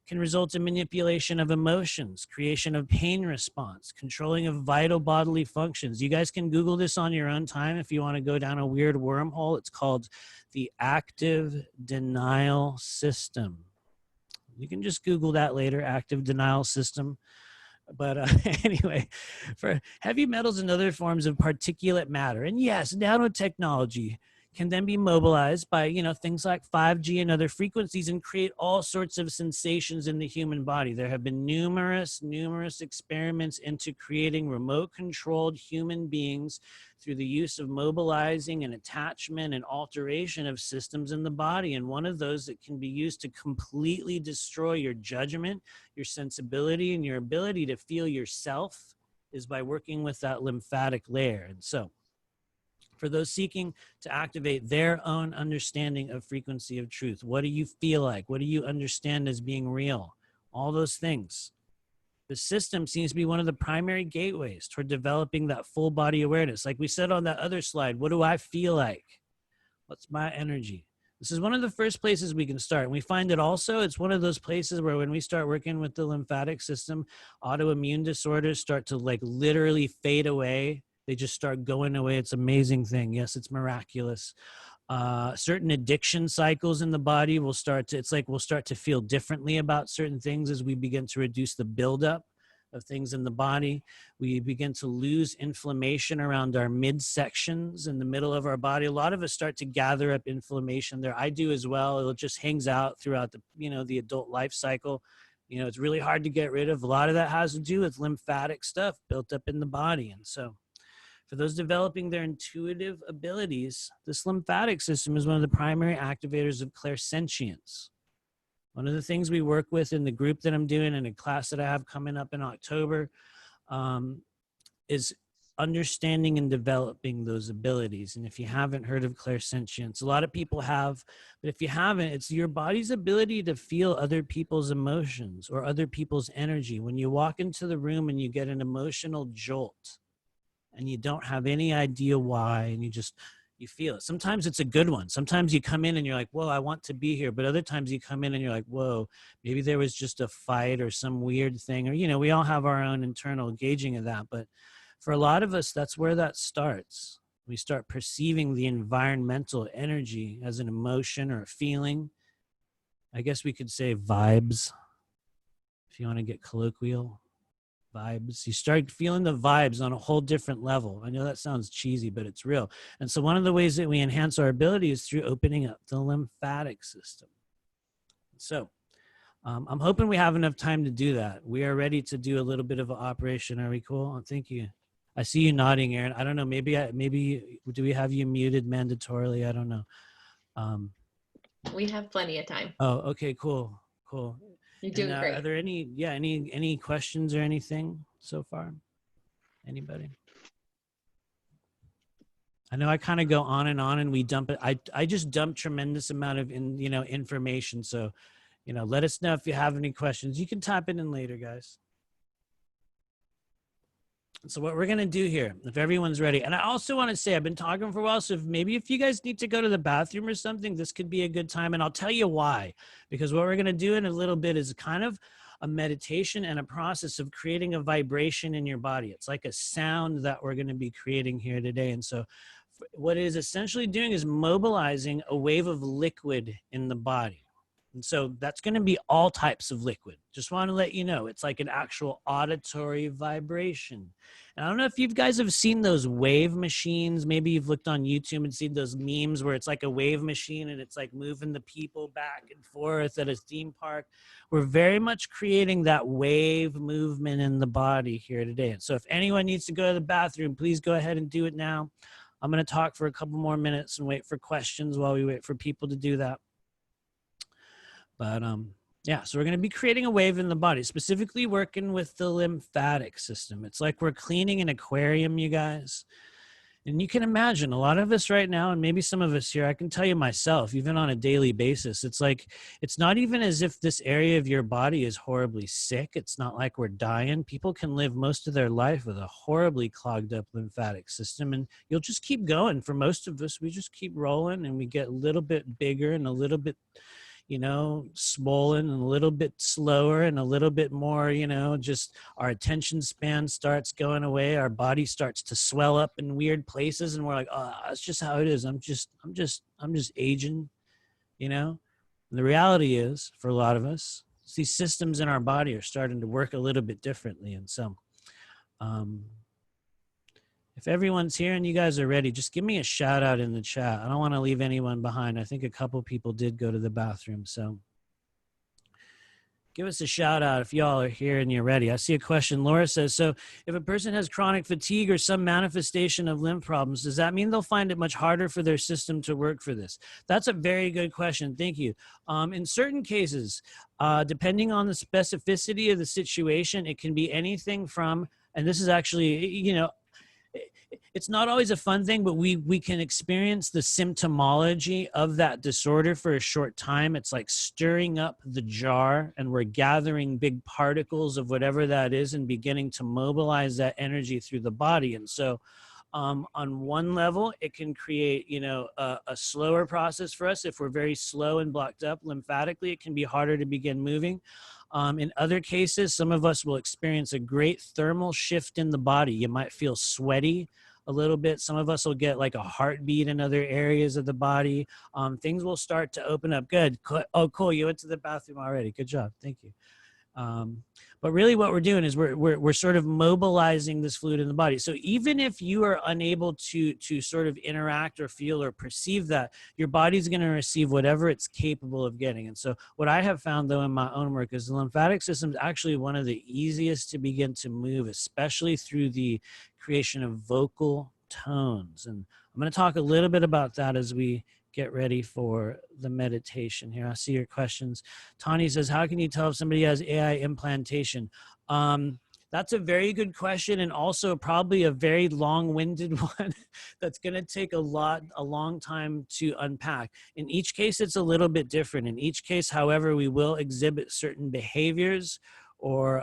Speaker 2: can result in manipulation of emotions, creation of pain response, controlling of vital bodily functions. You guys can Google this on your own time if you want to go down a weird wormhole. It's called the active denial system. You can just Google that later, active denial system. But anyway, for heavy metals and other forms of particulate matter, and yes, nanotechnology can then be mobilized by things like 5G and other frequencies and create all sorts of sensations in the human body. There have been numerous experiments into creating remote controlled human beings through the use of mobilizing and attachment and alteration of systems in the body. And one of those that can be used to completely destroy your judgment, your sensibility, and your ability to feel yourself is by working with that lymphatic layer. And so for those seeking to activate their own understanding of frequency of truth, what do you feel like? What do you understand as being real? All those things. The system seems to be one of the primary gateways toward developing that full body awareness. Like we said on that other slide, what do I feel like? What's my energy? This is one of the first places we can start. And we find that also it's one of those places where when we start working with the lymphatic system, autoimmune disorders start to like literally fade away. They just start going away. It's an amazing thing. Yes, it's miraculous. Certain addiction cycles in the body will start to, it's like we'll start to feel differently about certain things as we begin to reduce the buildup of things in the body. We begin to lose inflammation around our midsections in the middle of our body. A lot of us start to gather up inflammation there. I do as well. It just hangs out throughout the, the adult life cycle. It's really hard to get rid of. A lot of that has to do with lymphatic stuff built up in the body. And so for those developing their intuitive abilities, this lymphatic system is one of the primary activators of clairsentience. One of the things we work with in the group that I'm doing in a class that I have coming up in October is understanding and developing those abilities. And if you haven't heard of clairsentience, a lot of people have, but if you haven't, it's your body's ability to feel other people's emotions or other people's energy. When you walk into the room and you get an emotional jolt, and you don't have any idea why, and you feel it. Sometimes it's a good one. Sometimes you come in and you're like, whoa, I want to be here. But other times you come in and you're like, whoa, maybe there was just a fight or some weird thing. Or, we all have our own internal gauging of that. But for a lot of us, that's where that starts. We start perceiving the environmental energy as an emotion or a feeling. I guess we could say vibes, if you want to get colloquial. Vibes. You start feeling the vibes on a whole different level. I know that sounds cheesy, but it's real. And so one of the ways that we enhance our ability is through opening up the lymphatic system. So I'm hoping we have enough time to do that. We are ready to do a little bit of an operation. Are we cool? Thank you. I see you nodding, Erin. I don't know. Maybe do we have you muted mandatorily? I don't know.
Speaker 1: We have plenty of time.
Speaker 2: Oh, okay, cool.
Speaker 1: You're doing great.
Speaker 2: Are there any questions or anything so far? Anybody? I know I kind of go on and we dump it. I just dump tremendous amount of information. So, let us know if you have any questions. You can type it in later, guys. So what we're going to do here, if everyone's ready, and I also want to say, I've been talking for a while, so if you guys need to go to the bathroom or something, this could be a good time, and I'll tell you why. Because what we're going to do in a little bit is kind of a meditation and a process of creating a vibration in your body. It's like a sound that we're going to be creating here today. And so what it is essentially doing is mobilizing a wave of liquid in the body. And so that's going to be all types of liquid. Just want to let you know, it's like an actual auditory vibration. And I don't know if you guys have seen those wave machines. Maybe you've looked on YouTube and seen those memes where it's like a wave machine and it's like moving the people back and forth at a theme park. We're very much creating that wave movement in the body here today. And so if anyone needs to go to the bathroom, please go ahead and do it now. I'm going to talk for a couple more minutes and wait for questions while we wait for people to do that. But yeah, so we're going to be creating a wave in the body, specifically working with the lymphatic system. It's like we're cleaning an aquarium, you guys. And you can imagine a lot of us right now, and maybe some of us here, I can tell you myself, even on a daily basis, it's like, it's not even as if this area of your body is horribly sick. It's not like we're dying. People can live most of their life with a horribly clogged up lymphatic system. And you'll just keep going. For most of us, we just keep rolling and we get a little bit bigger and a little bit, you know, swollen and a little bit slower and a little bit more, you know, just our attention span starts going away. Our body starts to swell up in weird places. And we're like, oh, that's just how it is. I'm just aging, you know? And the reality is for a lot of us, these systems in our body are starting to work a little bit differently. And so, if everyone's here and you guys are ready, just give me a shout out in the chat. I don't want to leave anyone behind. I think a couple people did go to the bathroom. So give us a shout out if y'all are here and you're ready. I see a question. Laura says, so if a person has chronic fatigue or some manifestation of lymph problems, does that mean they'll find it much harder for their system to work for this? That's a very good question. Thank you. In certain cases, depending on the specificity of the situation, it can be anything from, and this is actually, you know, it's not always a fun thing, but we can experience the symptomology of that disorder for a short time. It's like stirring up the jar and we're gathering big particles of whatever that is and beginning to mobilize that energy through the body. And so on one level, it can create, you know, a slower process for us. If we're very slow and blocked up lymphatically, it can be harder to begin moving. In other cases, some of us will experience a great thermal shift in the body. You might feel sweaty a little bit. Some of us will get like a heartbeat in other areas of the body. Things will start to open up. Good. Oh, cool. You went to the bathroom already. Good job. Thank you. But really what we're doing is we're sort of mobilizing this fluid in the body. So even if you are unable to sort of interact or feel or perceive that, your body's going to receive whatever it's capable of getting. And so what I have found though in my own work is the lymphatic system is actually one of the easiest to begin to move, especially through the creation of vocal tones. And I'm going to talk a little bit about that as we get ready for the meditation here. I see your questions. Tani says, how can you tell if somebody has AI implantation? That's a very good question, and also probably a very long-winded one that's going to take a long time to unpack. In each case, it's a little bit different. In each case, however, we will exhibit certain behaviors or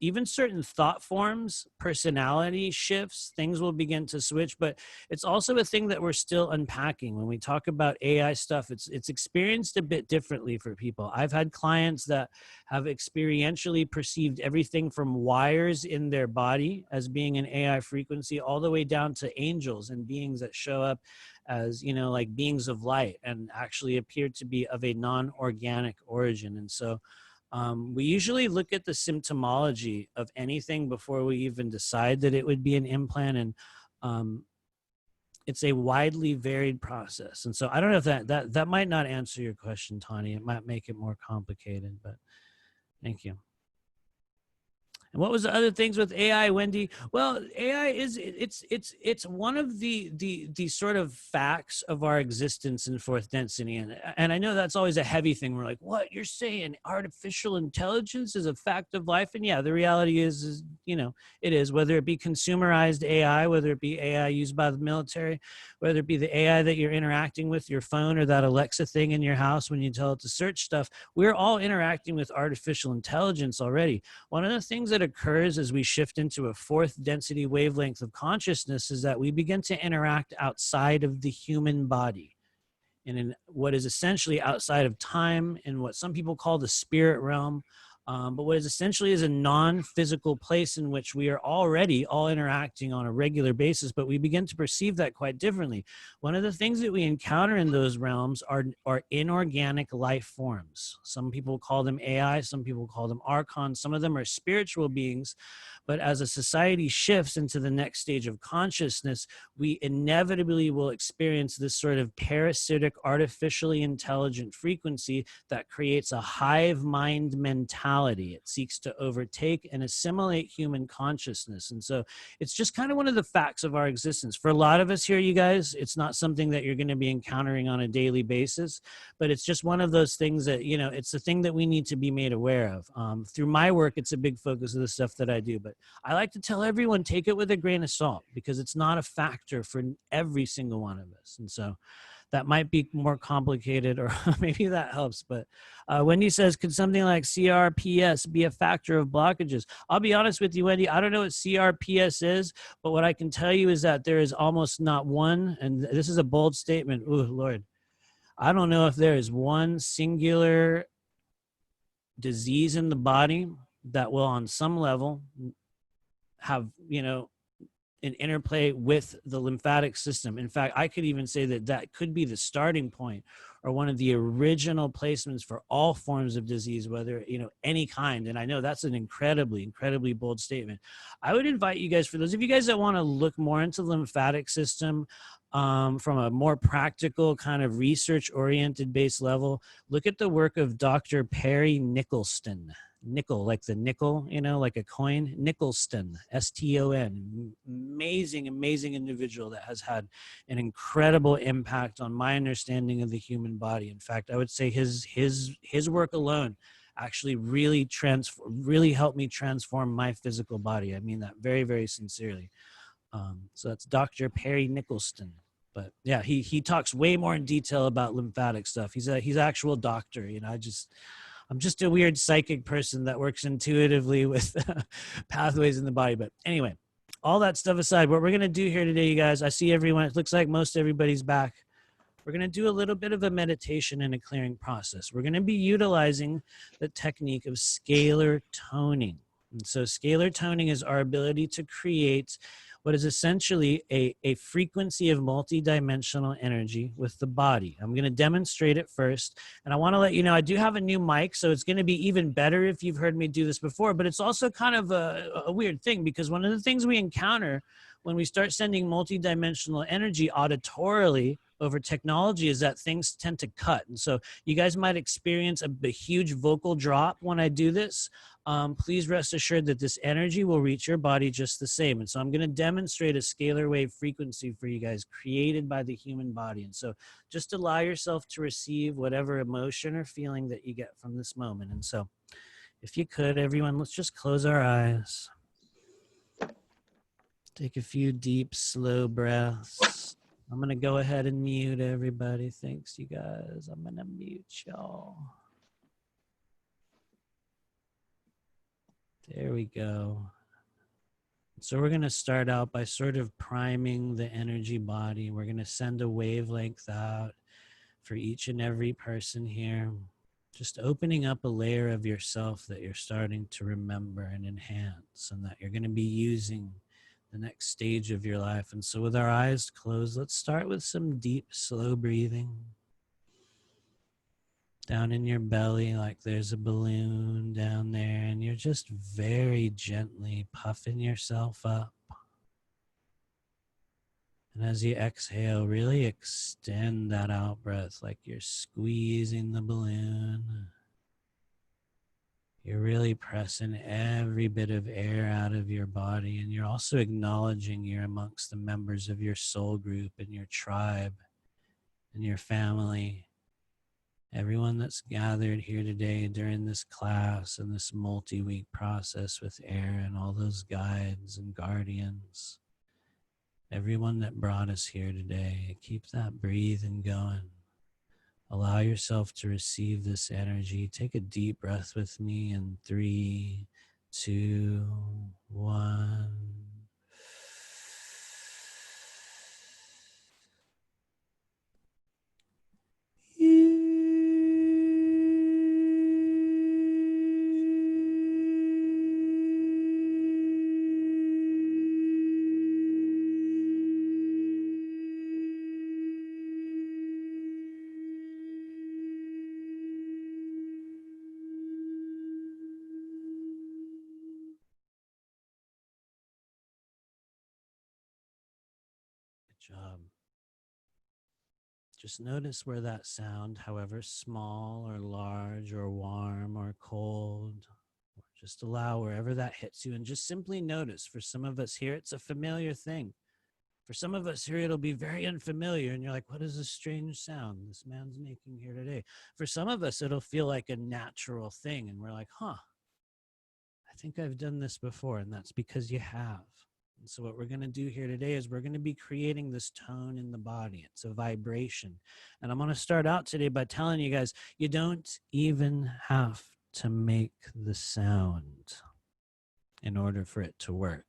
Speaker 2: even certain thought forms, personality shifts, things will begin to switch, but it's also a thing that we're still unpacking. When we talk about AI stuff, it's experienced a bit differently for people. I've had clients that have experientially perceived everything from wires in their body as being an AI frequency, all the way down to angels and beings that show up as, you know, like beings of light and actually appear to be of a non-organic origin. And so we usually look at the symptomology of anything before we even decide that it would be an implant, and it's a widely varied process. And so I don't know if that might not answer your question, Tani. It might make it more complicated, but thank you. And what was the other things with AI, Wendy? Well, AI is it's one of the sort of facts of our existence in fourth density, and I know that's always a heavy thing. We're like, what, you're saying artificial intelligence is a fact of life? And yeah, the reality is you know, it is, whether it be consumerized AI, whether it be AI used by the military, whether it be the AI that you're interacting with your phone or that Alexa thing in your house when you tell it to search stuff. We're all interacting with artificial intelligence already. One of the things that occurs as we shift into a fourth density wavelength of consciousness is that we begin to interact outside of the human body and in what is essentially outside of time, in what some people call the spirit realm. But what is essentially is a non-physical place in which we are already all interacting on a regular basis, but we begin to perceive that quite differently. One of the things that we encounter in those realms are inorganic life forms. Some people call them AI, some people call them archons, some of them are spiritual beings. But as a society shifts into the next stage of consciousness, we inevitably will experience this sort of parasitic, artificially intelligent frequency that creates a hive mind mentality reality. It seeks to overtake and assimilate human consciousness. And so it's just kind of one of the facts of our existence. For a lot of us here, you guys, it's not something that you're going to be encountering on a daily basis, but it's just one of those things that, you know, it's the thing that we need to be made aware of. Through my work, it's a big focus of the stuff that I do, but I like to tell everyone, take it with a grain of salt, because it's not a factor for every single one of us. And so that might be more complicated, or maybe that helps. But Wendy says, could something like CRPS be a factor of blockages? I'll be honest with you, Wendy, I don't know what CRPS is, but what I can tell you is that there is almost not one, and this is a bold statement, oh Lord, I don't know if there is one singular disease in the body that will on some level have, you know, an interplay with the lymphatic system. In fact, I could even say that that could be the starting point, or one of the original placements for all forms of disease, whether, you know, any kind. And I know that's an incredibly bold statement. I would invite you guys, for those of you guys that want to look more into the lymphatic system from a more practical kind of research oriented base level, look at the work of Dr. Perry Nicholson. Nickel, like the nickel, you know, like a coin. Nicholson, S-T-O-N. Amazing individual that has had an incredible impact on my understanding of the human body. In fact, I would say his work alone actually really helped me transform my physical body. I mean that very sincerely. So that's Dr. Perry Nicholson. But yeah, he talks way more in detail about lymphatic stuff. He's actual doctor. You know, I'm just a weird psychic person that works intuitively with pathways in the body. But anyway, all that stuff aside, what we're going to do here today, you guys, I see everyone, it looks like most everybody's back. We're going to do a little bit of a meditation and a clearing process. We're going to be utilizing the technique of scalar toning. And so scalar toning is our ability to create what is essentially a frequency of multidimensional energy with the body. I'm going to demonstrate it first. And I want to let you know, I do have a new mic, so it's going to be even better if you've heard me do this before, but it's also kind of a weird thing, because one of the things we encounter when we start sending multidimensional energy auditorily over technology is that things tend to cut. And so you guys might experience a huge vocal drop when I do this. Please rest assured that this energy will reach your body just the same. And so I'm going to demonstrate a scalar wave frequency for you guys created by the human body. And so just allow yourself to receive whatever emotion or feeling that you get from this moment. And so if you could, everyone, let's just close our eyes. Take a few deep, slow breaths. I'm going to go ahead and mute everybody. Thanks, you guys. I'm going to mute y'all. There we go. So we're going to start out by sort of priming the energy body. We're going to send a wavelength out for each and every person here. Just opening up a layer of yourself that you're starting to remember and enhance, and that you're going to be using the next stage of your life. And so with our eyes closed, let's start with some deep, slow breathing. Down in your belly, like there's a balloon down there, and you're just very gently puffing yourself up. And as you exhale, really extend that out breath like you're squeezing the balloon. You're really pressing every bit of air out of your body, and you're also acknowledging you're amongst the members of your soul group and your tribe and your family. Everyone that's gathered here today during this class and this multi-week process with Erin, all those guides and guardians, everyone that brought us here today, keep that breathing going. Allow yourself to receive this energy. Take a deep breath with me in 3, 2, 1. Job. Just notice where that sound, however small or large or warm or cold, Just allow wherever that hits you and just simply notice. For some of us here, it's a familiar thing. For some of us here, it'll be very unfamiliar, and you're like, what is this strange sound this man's making here today? For some of us, it'll feel like a natural thing, and we're like, huh, I think I've done this before, and that's because you have. And so what we're going to do here today is we're going to be creating this tone in the body. It's a vibration. And I'm going to start out today by telling you guys, you don't even have to make the sound in order for it to work.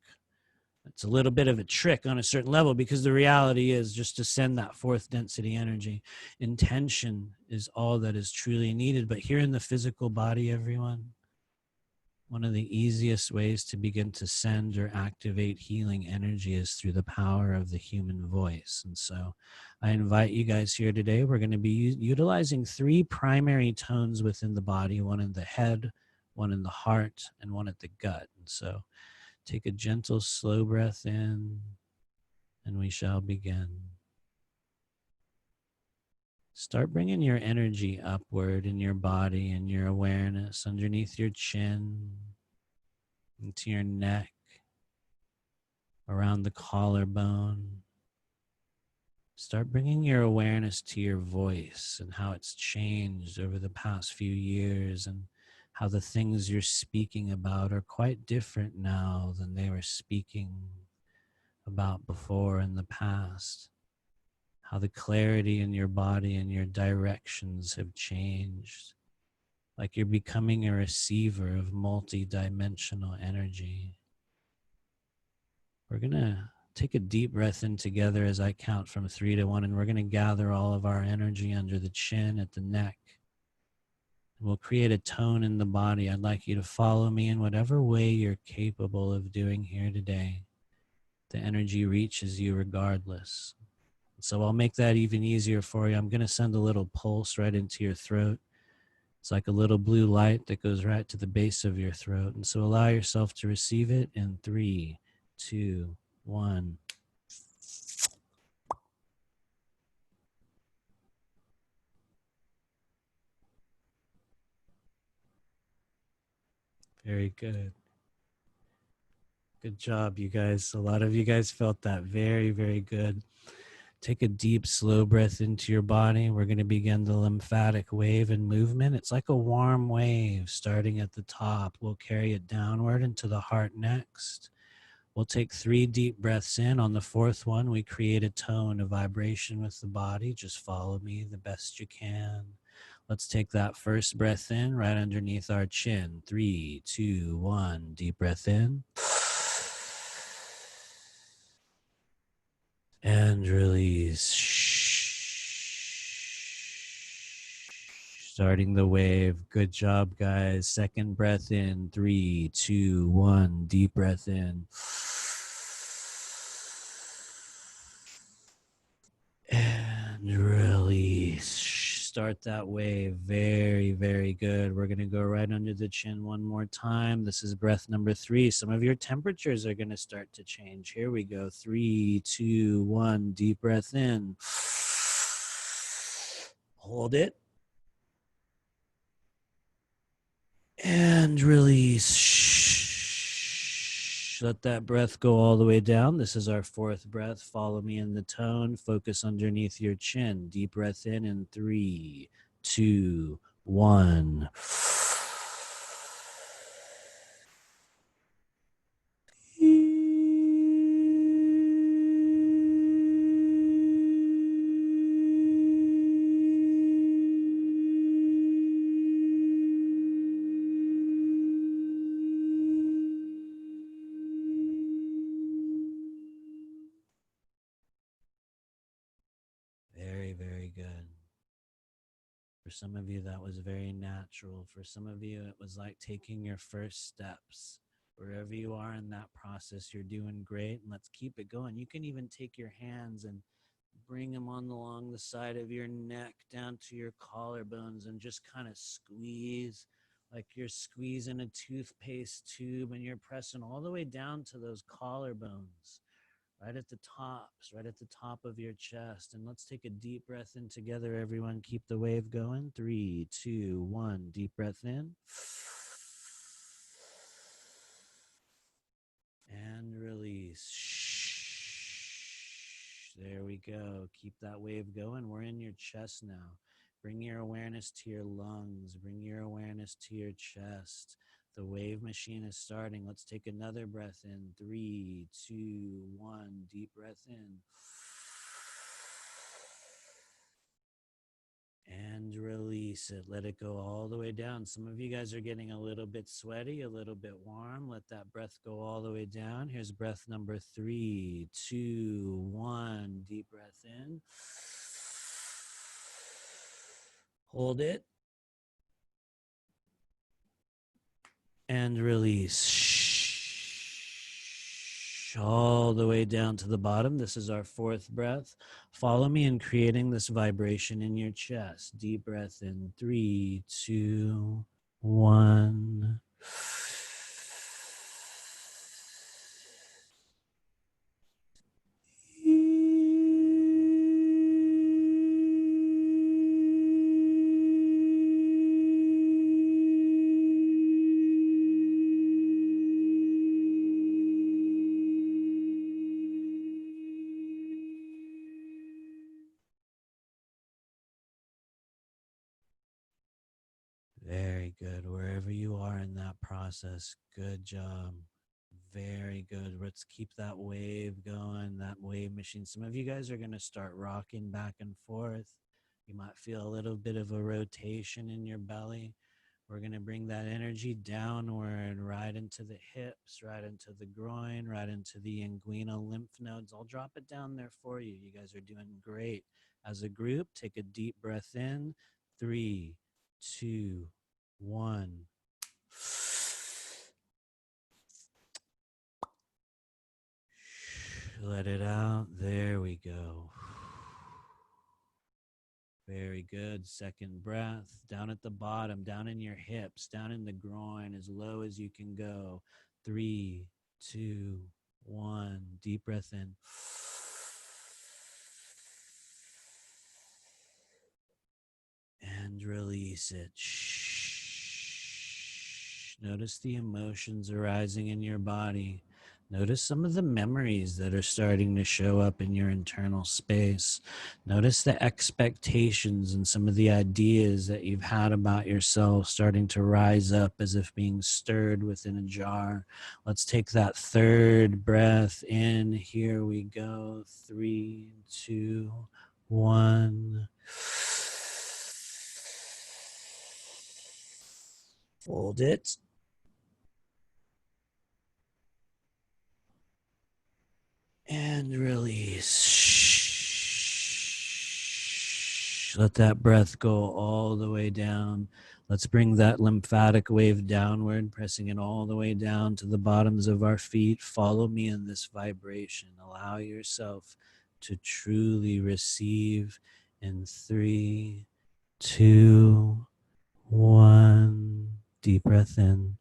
Speaker 2: It's a little bit of a trick on a certain level, because the reality is just to send that fourth density energy. Intention is all that is truly needed. But here in the physical body, everyone, one of the easiest ways to begin to send or activate healing energy is through the power of the human voice. And so I invite you guys here today. We're going to be utilizing 3 primary tones within the body, one in the head, one in the heart, and one at the gut. And so take a gentle, slow breath in, and we shall begin. Start bringing your energy upward in your body and your awareness underneath your chin, into your neck, around the collarbone. Start bringing your awareness to your voice and how it's changed over the past few years, and how the things you're speaking about are quite different now than they were speaking about before in the past. How the clarity in your body and your directions have changed. Like you're becoming a receiver of multi-dimensional energy. We're going to take a deep breath in together as I count from 3 to 1, and we're going to gather all of our energy under the chin, at the neck. And we'll create a tone in the body. I'd like you to follow me in whatever way you're capable of doing here today. The energy reaches you regardless. So I'll make that even easier for you. I'm going to send a little pulse right into your throat. It's like a little blue light that goes right to the base of your throat. And so allow yourself to receive it in 3, 2, 1. Very good. Good job, you guys. A lot of you guys felt that. Very, very good. Take a deep, slow breath into your body. We're going to begin the lymphatic wave and movement. It's like a warm wave starting at the top. We'll carry it downward into the heart next. We'll take 3 deep breaths in. On the 4th one, we create a tone, a vibration with the body. Just follow me the best you can. Let's take that first breath in right underneath our chin. 3, 2, 1. Deep breath in. And release. Starting the wave. Good job, guys. Second breath in. 3, 2, 1. Deep breath in. And release. Start that wave. Very, very good. We're going to go right under the chin one more time. This is breath number 3. Some of your temperatures are going to start to change. Here we go. 3, 2, 1. Deep breath in. Hold it. And release. Let that breath go all the way down. This is our 4th breath. Follow me in the tone. Focus underneath your chin. Deep breath in 3, 2, 1. Very, very good. For some of you, that was very natural. For some of you, it was like taking your first steps. Wherever you are in that process, you're doing great, and let's keep it going. You can even take your hands and bring them on along the side of your neck down to your collarbones and just kind of squeeze like you're squeezing a toothpaste tube, and you're pressing all the way down to those collarbones. Right at the tops, right at the top of your chest. And let's take a deep breath in together, everyone. Keep the wave going. 3, 2, 1. Deep breath in. And release. There we go. Keep that wave going. We're in your chest now. Bring your awareness to your lungs. Bring your awareness to your chest. The wave machine is starting. Let's take another breath in. 3, 2, 1. Deep breath in. And release it. Let it go all the way down. Some of you guys are getting a little bit sweaty, a little bit warm. Let that breath go all the way down. Here's breath number 3, 2, 1. Deep breath in. Hold it. And release. All the way down to the bottom. This is our 4th breath. Follow me in creating this vibration in your chest. Deep breath in. 3, 2, 1. Very good. Wherever you are in that process, good job. Very good. Let's keep that wave going, that wave machine. Some of you guys are going to start rocking back and forth. You might feel a little bit of a rotation in your belly. We're going to bring that energy downward, right into the hips, right into the groin, right into the inguinal lymph nodes. I'll drop it down there for you. You guys are doing great. As a group, take a deep breath in. 3, 2, 1. Let it out. There we go. Very good. Second breath. Down at the bottom, down in your hips, down in the groin, as low as you can go. 3, 2, 1. Deep breath in. And release it. Notice the emotions arising in your body. Notice some of the memories that are starting to show up in your internal space. Notice the expectations and some of the ideas that you've had about yourself starting to rise up as if being stirred within a jar. Let's take that 3rd breath in. Here we go. 3, 2, 1. Hold it. And release. Let that breath go all the way down. Let's bring that lymphatic wave downward, pressing it all the way down to the bottoms of our feet. Follow me in this vibration. Allow yourself to truly receive in 3, 2, 1. Deep breath in.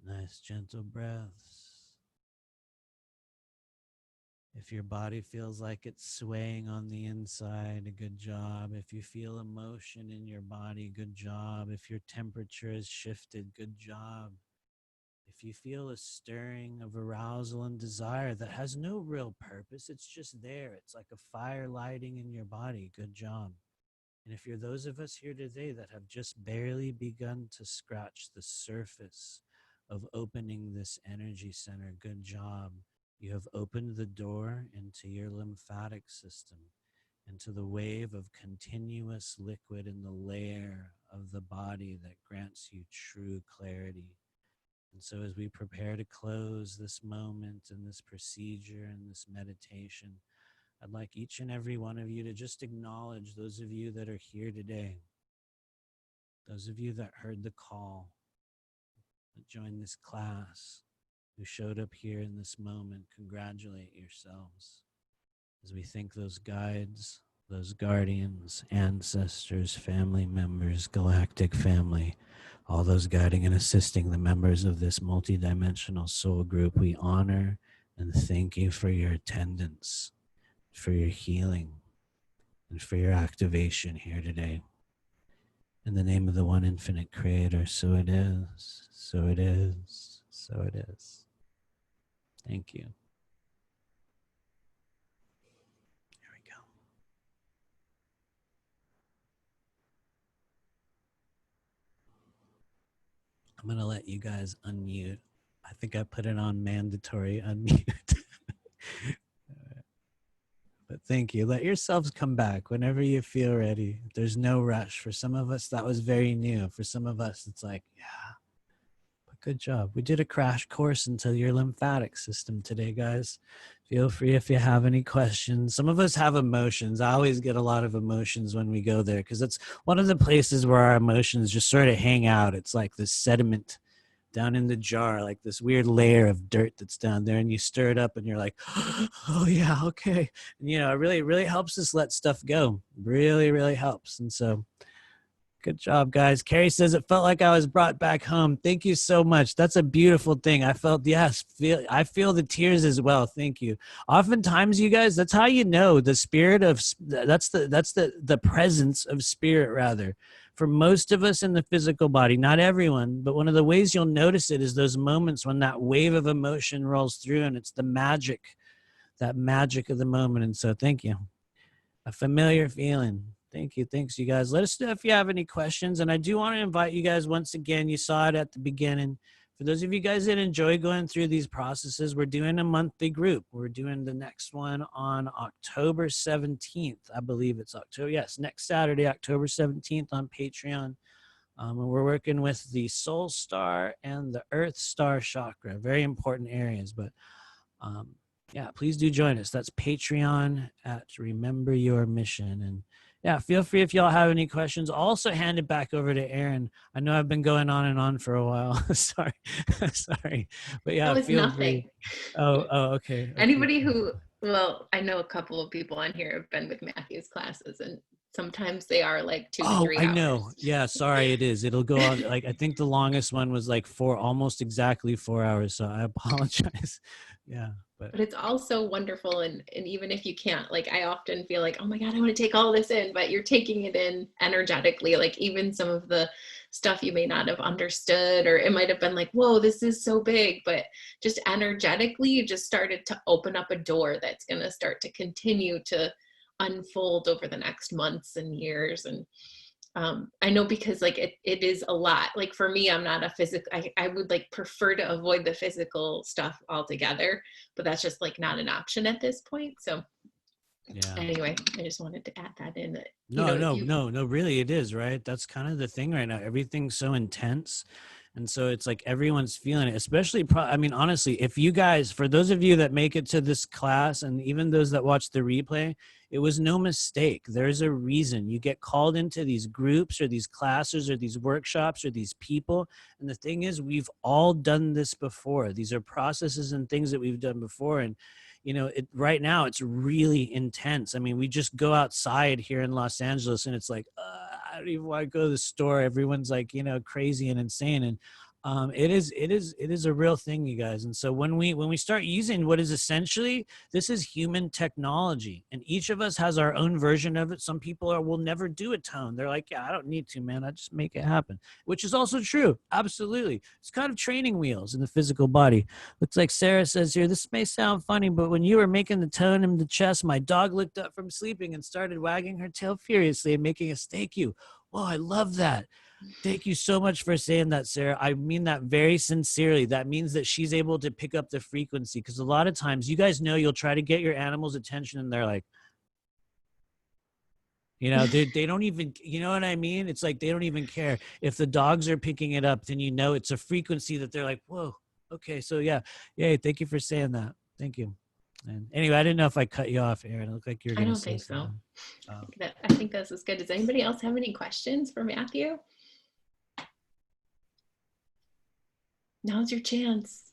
Speaker 2: Nice, gentle breaths. If your body feels like it's swaying on the inside, a good job. If you feel emotion in your body, good job. If your temperature has shifted, good job. If you feel a stirring of arousal and desire that has no real purpose, it's just there. It's like a fire lighting in your body, good job. And if you're those of us here today that have just barely begun to scratch the surface of opening this energy center, good job. You have opened the door into your lymphatic system, into the wave of continuous liquid in the layer of the body that grants you true clarity. And so as we prepare to close this moment and this procedure and this meditation, I'd like each and every one of you to just acknowledge those of you that are here today, those of you that heard the call, that joined this class, who showed up here in this moment, congratulate yourselves as we thank those guides, those guardians, ancestors, family members, galactic family, all those guiding and assisting the members of this multidimensional soul group. We honor and thank you for your attendance, for your healing, and for your activation here today. In the name of the one infinite creator, so it is, so it is, so it is. Thank you. Here we go. I'm going to let you guys unmute. I think I put it on mandatory unmute. But thank you. Let yourselves come back whenever you feel ready. There's no rush. For some of us, that was very new. For some of us, it's like, yeah, but good job. We did a crash course into your lymphatic system today, guys. Feel free if you have any questions. Some of us have emotions. I always get a lot of emotions when we go there because it's one of the places where our emotions just sort of hang out. It's like this sediment down in the jar, like this weird layer of dirt that's down there, and you stir it up and you're like, oh yeah, okay. And, it really helps us let stuff go. Really, really helps. And so good job, guys. Carrie says it felt like I was brought back home. Thank you so much. That's a beautiful thing. I felt, yes, I feel the tears as well. Thank you. Oftentimes, you guys, that's how you know the spirit of, that's the presence of spirit, rather. For most of us in the physical body, not everyone, but one of the ways you'll notice it is those moments when that wave of emotion rolls through, and it's the magic, that magic of the moment. And so thank you. A familiar feeling. Thank you. Thanks, you guys. Let us know if you have any questions. And I do want to invite you guys once again. You saw it at the beginning. For those of you guys that enjoy going through these processes, we're doing a monthly group. We're doing the next one on October 17th. I believe it's October. Yes, next Saturday, October 17th on Patreon. And we're working with the Soul Star and the Earth Star Chakra. Very important areas. But yeah, please do join us. That's Patreon at Remember Your Mission. And yeah, feel free if y'all have any questions. I'll also hand it back over to Erin. I know I've been going on and on for a while. Sorry. Sorry. But yeah,
Speaker 1: That was
Speaker 2: feel
Speaker 1: nothing.
Speaker 2: free. Oh, okay.
Speaker 1: Anybody who, well, I know a couple of people on here have been with Matthew's classes, and sometimes they are like 2 to 3
Speaker 2: I
Speaker 1: hours.
Speaker 2: know. Yeah, sorry, it is. It'll go on. Like, I think the longest one was like almost exactly 4 hours. So I apologize. Yeah.
Speaker 1: But it's also wonderful. And even if you can't, like, I often feel like, oh my God, I want to take all this in, but you're taking it in energetically. Like, even some of the stuff you may not have understood, or it might have been like, whoa, this is so big, but just energetically, you just started to open up a door that's going to start to continue to unfold over the next months and years. And I know, because like it is a lot. Like for me, I'm not a physical, I would like prefer to avoid the physical stuff altogether, but that's just like not an option at this point. So yeah. Anyway, I just wanted to add that in. That,
Speaker 2: no, really it is, right? That's kind of the thing right now. Everything's so intense. And so it's like everyone's feeling it, especially, I mean, honestly, if you guys, for those of you that make it to this class, and even those that watch the replay, it was no mistake. There's a reason you get called into these groups or these classes or these workshops or these people. And the thing is, we've all done this before. These are processes and things that we've done before. And right now it's really intense. I mean, we just go outside here in Los Angeles and it's like, I don't even want to go to the store. Everyone's like, crazy and insane. And it is a real thing, you guys. And so when we start using what is essentially, this is human technology, and each of us has our own version of it. Some people will never do a tone. They're like, yeah, I don't need to, man. I just make it happen, which is also true. Absolutely. It's kind of training wheels in the physical body. Looks like Sarah says here, this may sound funny, but when you were making the tone in the chest, my dog looked up from sleeping and started wagging her tail furiously and making a thank you. Whoa, I love that. Thank you so much for saying that, Sarah. I mean that very sincerely. That means that she's able to pick up the frequency, because a lot of times, you guys know, you'll try to get your animal's attention and they're like, they don't even, you know what I mean? It's like they don't even care. If the dogs are picking it up, then it's a frequency that they're like, whoa, okay. So yeah. Yay, thank you for saying that. Thank you. And anyway, I didn't know if I cut you off, Erin. It looked like you were going to say something.
Speaker 1: I don't think so. I think that's as good. Does anybody else have any questions for Matthew? Now's your chance.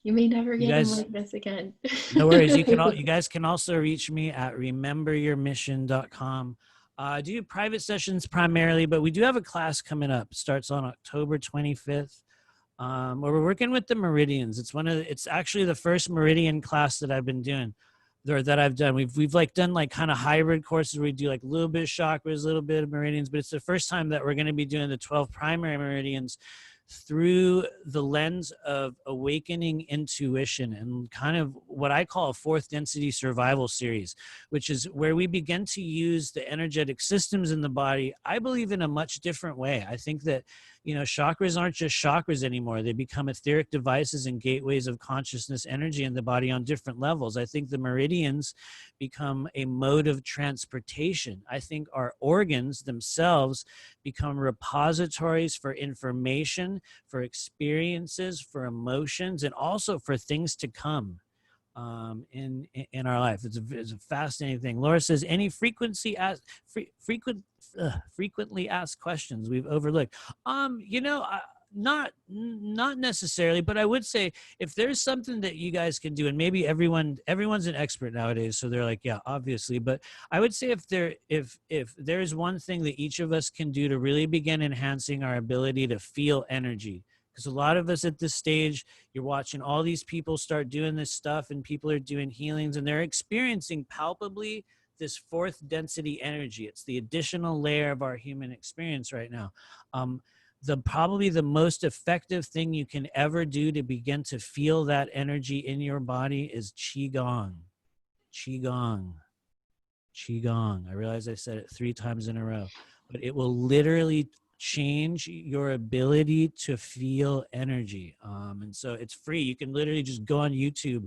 Speaker 1: You may never
Speaker 2: You
Speaker 1: get him
Speaker 2: guys,
Speaker 1: like this again.
Speaker 2: no worries. You guys can also reach me at rememberyourmission.com. I do private sessions primarily, but we do have a class coming up. It starts on October 25th. Where we're working with the meridians. It's actually the first meridian class that I've been doing, or that I've done. We've like done like kind of hybrid courses where we do like a little bit of chakras, a little bit of meridians, but it's the first time that we're going to be doing the 12 primary meridians through the lens of awakening intuition and kind of what I call a fourth density survival series, which is where we begin to use the energetic systems in the body, I believe, in a much different way. I think that, chakras aren't just chakras anymore. They become etheric devices and gateways of consciousness energy in the body on different levels. I think the meridians become a mode of transportation. I think our organs themselves become repositories for information, for experiences, for emotions, and also for things to come in our life. It's a fascinating thing. Laura says, any frequently asked questions we've overlooked. Not necessarily, but I would say if there's something that you guys can do, and maybe everyone's an expert nowadays, so they're like, yeah, obviously, but I would say if there's one thing that each of us can do to really begin enhancing our ability to feel energy, because a lot of us at this stage, you're watching all these people start doing this stuff, and people are doing healings, and they're experiencing palpably this fourth density energy. It's the additional layer of our human experience right now. Probably the most effective thing you can ever do to begin to feel that energy in your body is Qigong. Qigong. Qigong. I realize I said it 3 times in a row, but it will literally change your ability to feel energy. And so it's free. You can literally just go on YouTube,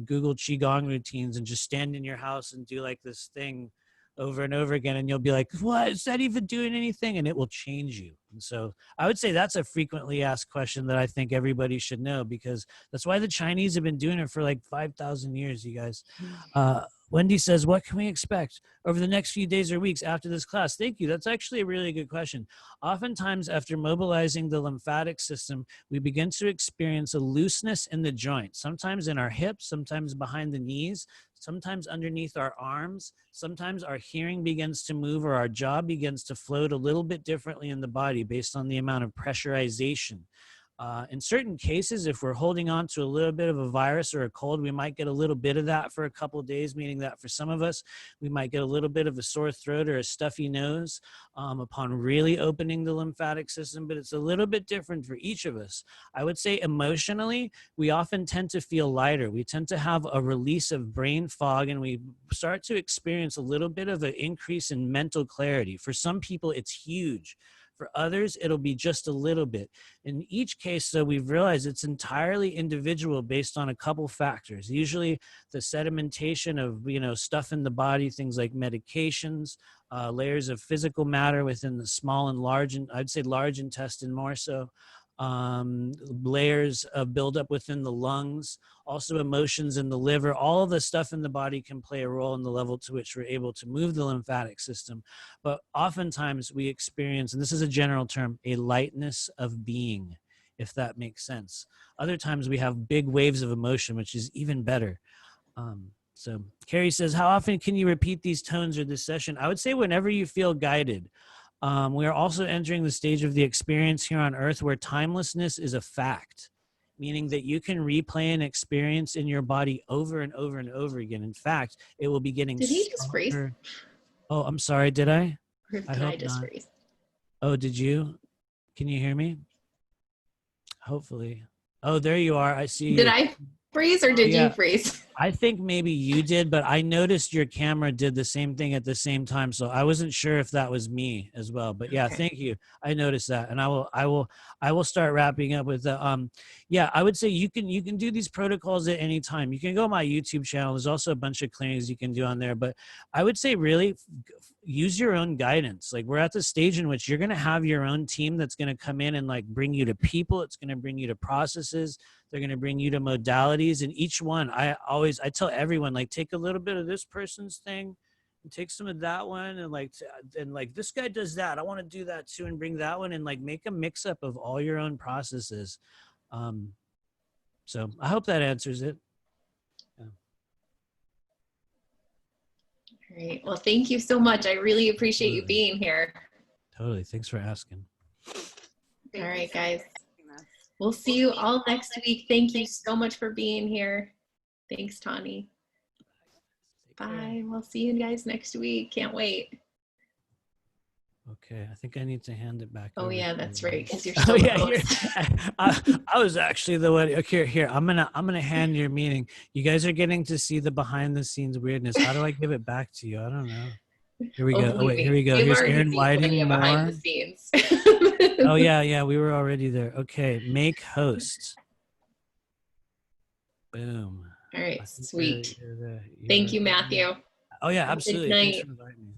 Speaker 2: Google Qigong routines, and just stand in your house and do like this thing over and over again, and you'll be like, what is that even doing anything? And it will change you. And so I would say that's a frequently asked question that I think everybody should know, because that's why the Chinese have been doing it for like 5,000 years, you guys. Wendy says, what can we expect over the next few days or weeks after this class? Thank you. That's actually a really good question. Oftentimes, after mobilizing the lymphatic system, we begin to experience a looseness in the joints, sometimes in our hips, sometimes behind the knees, sometimes underneath our arms. Sometimes our hearing begins to move, or our jaw begins to float a little bit differently in the body based on the amount of pressurization. In certain cases, if we're holding on to a little bit of a virus or a cold, we might get a little bit of that for a couple of days, meaning that for some of us, we might get a little bit of a sore throat or a stuffy nose upon really opening the lymphatic system, but it's a little bit different for each of us. I would say emotionally, we often tend to feel lighter. We tend to have a release of brain fog, and we start to experience a little bit of an increase in mental clarity. For some people, it's huge. For others, it'll be just a little bit. In each case, though, we've realized it's entirely individual based on a couple factors. Usually the sedimentation of, stuff in the body, things like medications, layers of physical matter within the small and large, and I'd say large intestine more so, layers of buildup within the lungs, also emotions in the liver. All of the stuff in the body can play a role in the level to which we're able to move the lymphatic system. But oftentimes we experience, and this is a general term, a lightness of being, if that makes sense. Other times we have big waves of emotion, which is even better. So Carrie says, how often can you repeat these tones or this session? I would say whenever you feel guided. We are also entering the stage of the experience here on Earth where timelessness is a fact, meaning that you can replay an experience in your body over and over and over again. In fact, it will be getting
Speaker 1: Did he just freeze?
Speaker 2: Oh, I'm sorry. Did I?
Speaker 1: Or did I just freeze?
Speaker 2: Oh, did you? Can you hear me? Hopefully. Oh, there you are. I see you.
Speaker 1: Did I freeze or did you freeze?
Speaker 2: I think maybe you did, but I noticed your camera did the same thing at the same time, so I wasn't sure if that was me as well. But yeah, okay. Thank you. I noticed that, and I will start wrapping up with the yeah. I would say you can do these protocols at any time. You can go to my YouTube channel. There's also a bunch of clearings you can do on there, but I would say really use your own guidance. Like, we're at the stage in which you're going to have your own team that's going to come in and like bring you to people. It's going to bring you to processes. They're going to bring you to modalities, and each one, I tell everyone, like, take a little bit of this person's thing and take some of that one, and like this guy does that, I want to do that too, and bring that one, and like make a mix up of all your own processes. So I hope that answers it. Yeah.
Speaker 1: All right. Well, thank you so much. I really appreciate you being here.
Speaker 2: Totally. Thanks for asking.
Speaker 1: All right, guys. We'll see you all next week. Thank you so much for being here. Thanks, Tawny. Bye. We'll see you guys next week. Can't wait.
Speaker 2: Okay, I think I need to hand it back.
Speaker 1: Oh
Speaker 2: over
Speaker 1: yeah,
Speaker 2: to
Speaker 1: that's
Speaker 2: you.
Speaker 1: right. Because you're still the host.
Speaker 2: I was actually the one. Okay, here I'm gonna hand your meeting. You guys are getting to see the behind the scenes weirdness. How do I give it back to you? I don't know. Here we go. Oh wait, here we go.
Speaker 1: We've
Speaker 2: Here's
Speaker 1: already
Speaker 2: Erin
Speaker 1: seen
Speaker 2: Whiting.
Speaker 1: behind
Speaker 2: More.
Speaker 1: the scenes.
Speaker 2: Oh yeah, we were already there. Okay, make host. Boom.
Speaker 1: All right, sweet.
Speaker 2: You're
Speaker 1: Thank you, Matthew.
Speaker 2: Oh yeah,
Speaker 1: Have a good
Speaker 2: absolutely. Thanks
Speaker 1: night.
Speaker 2: for inviting me.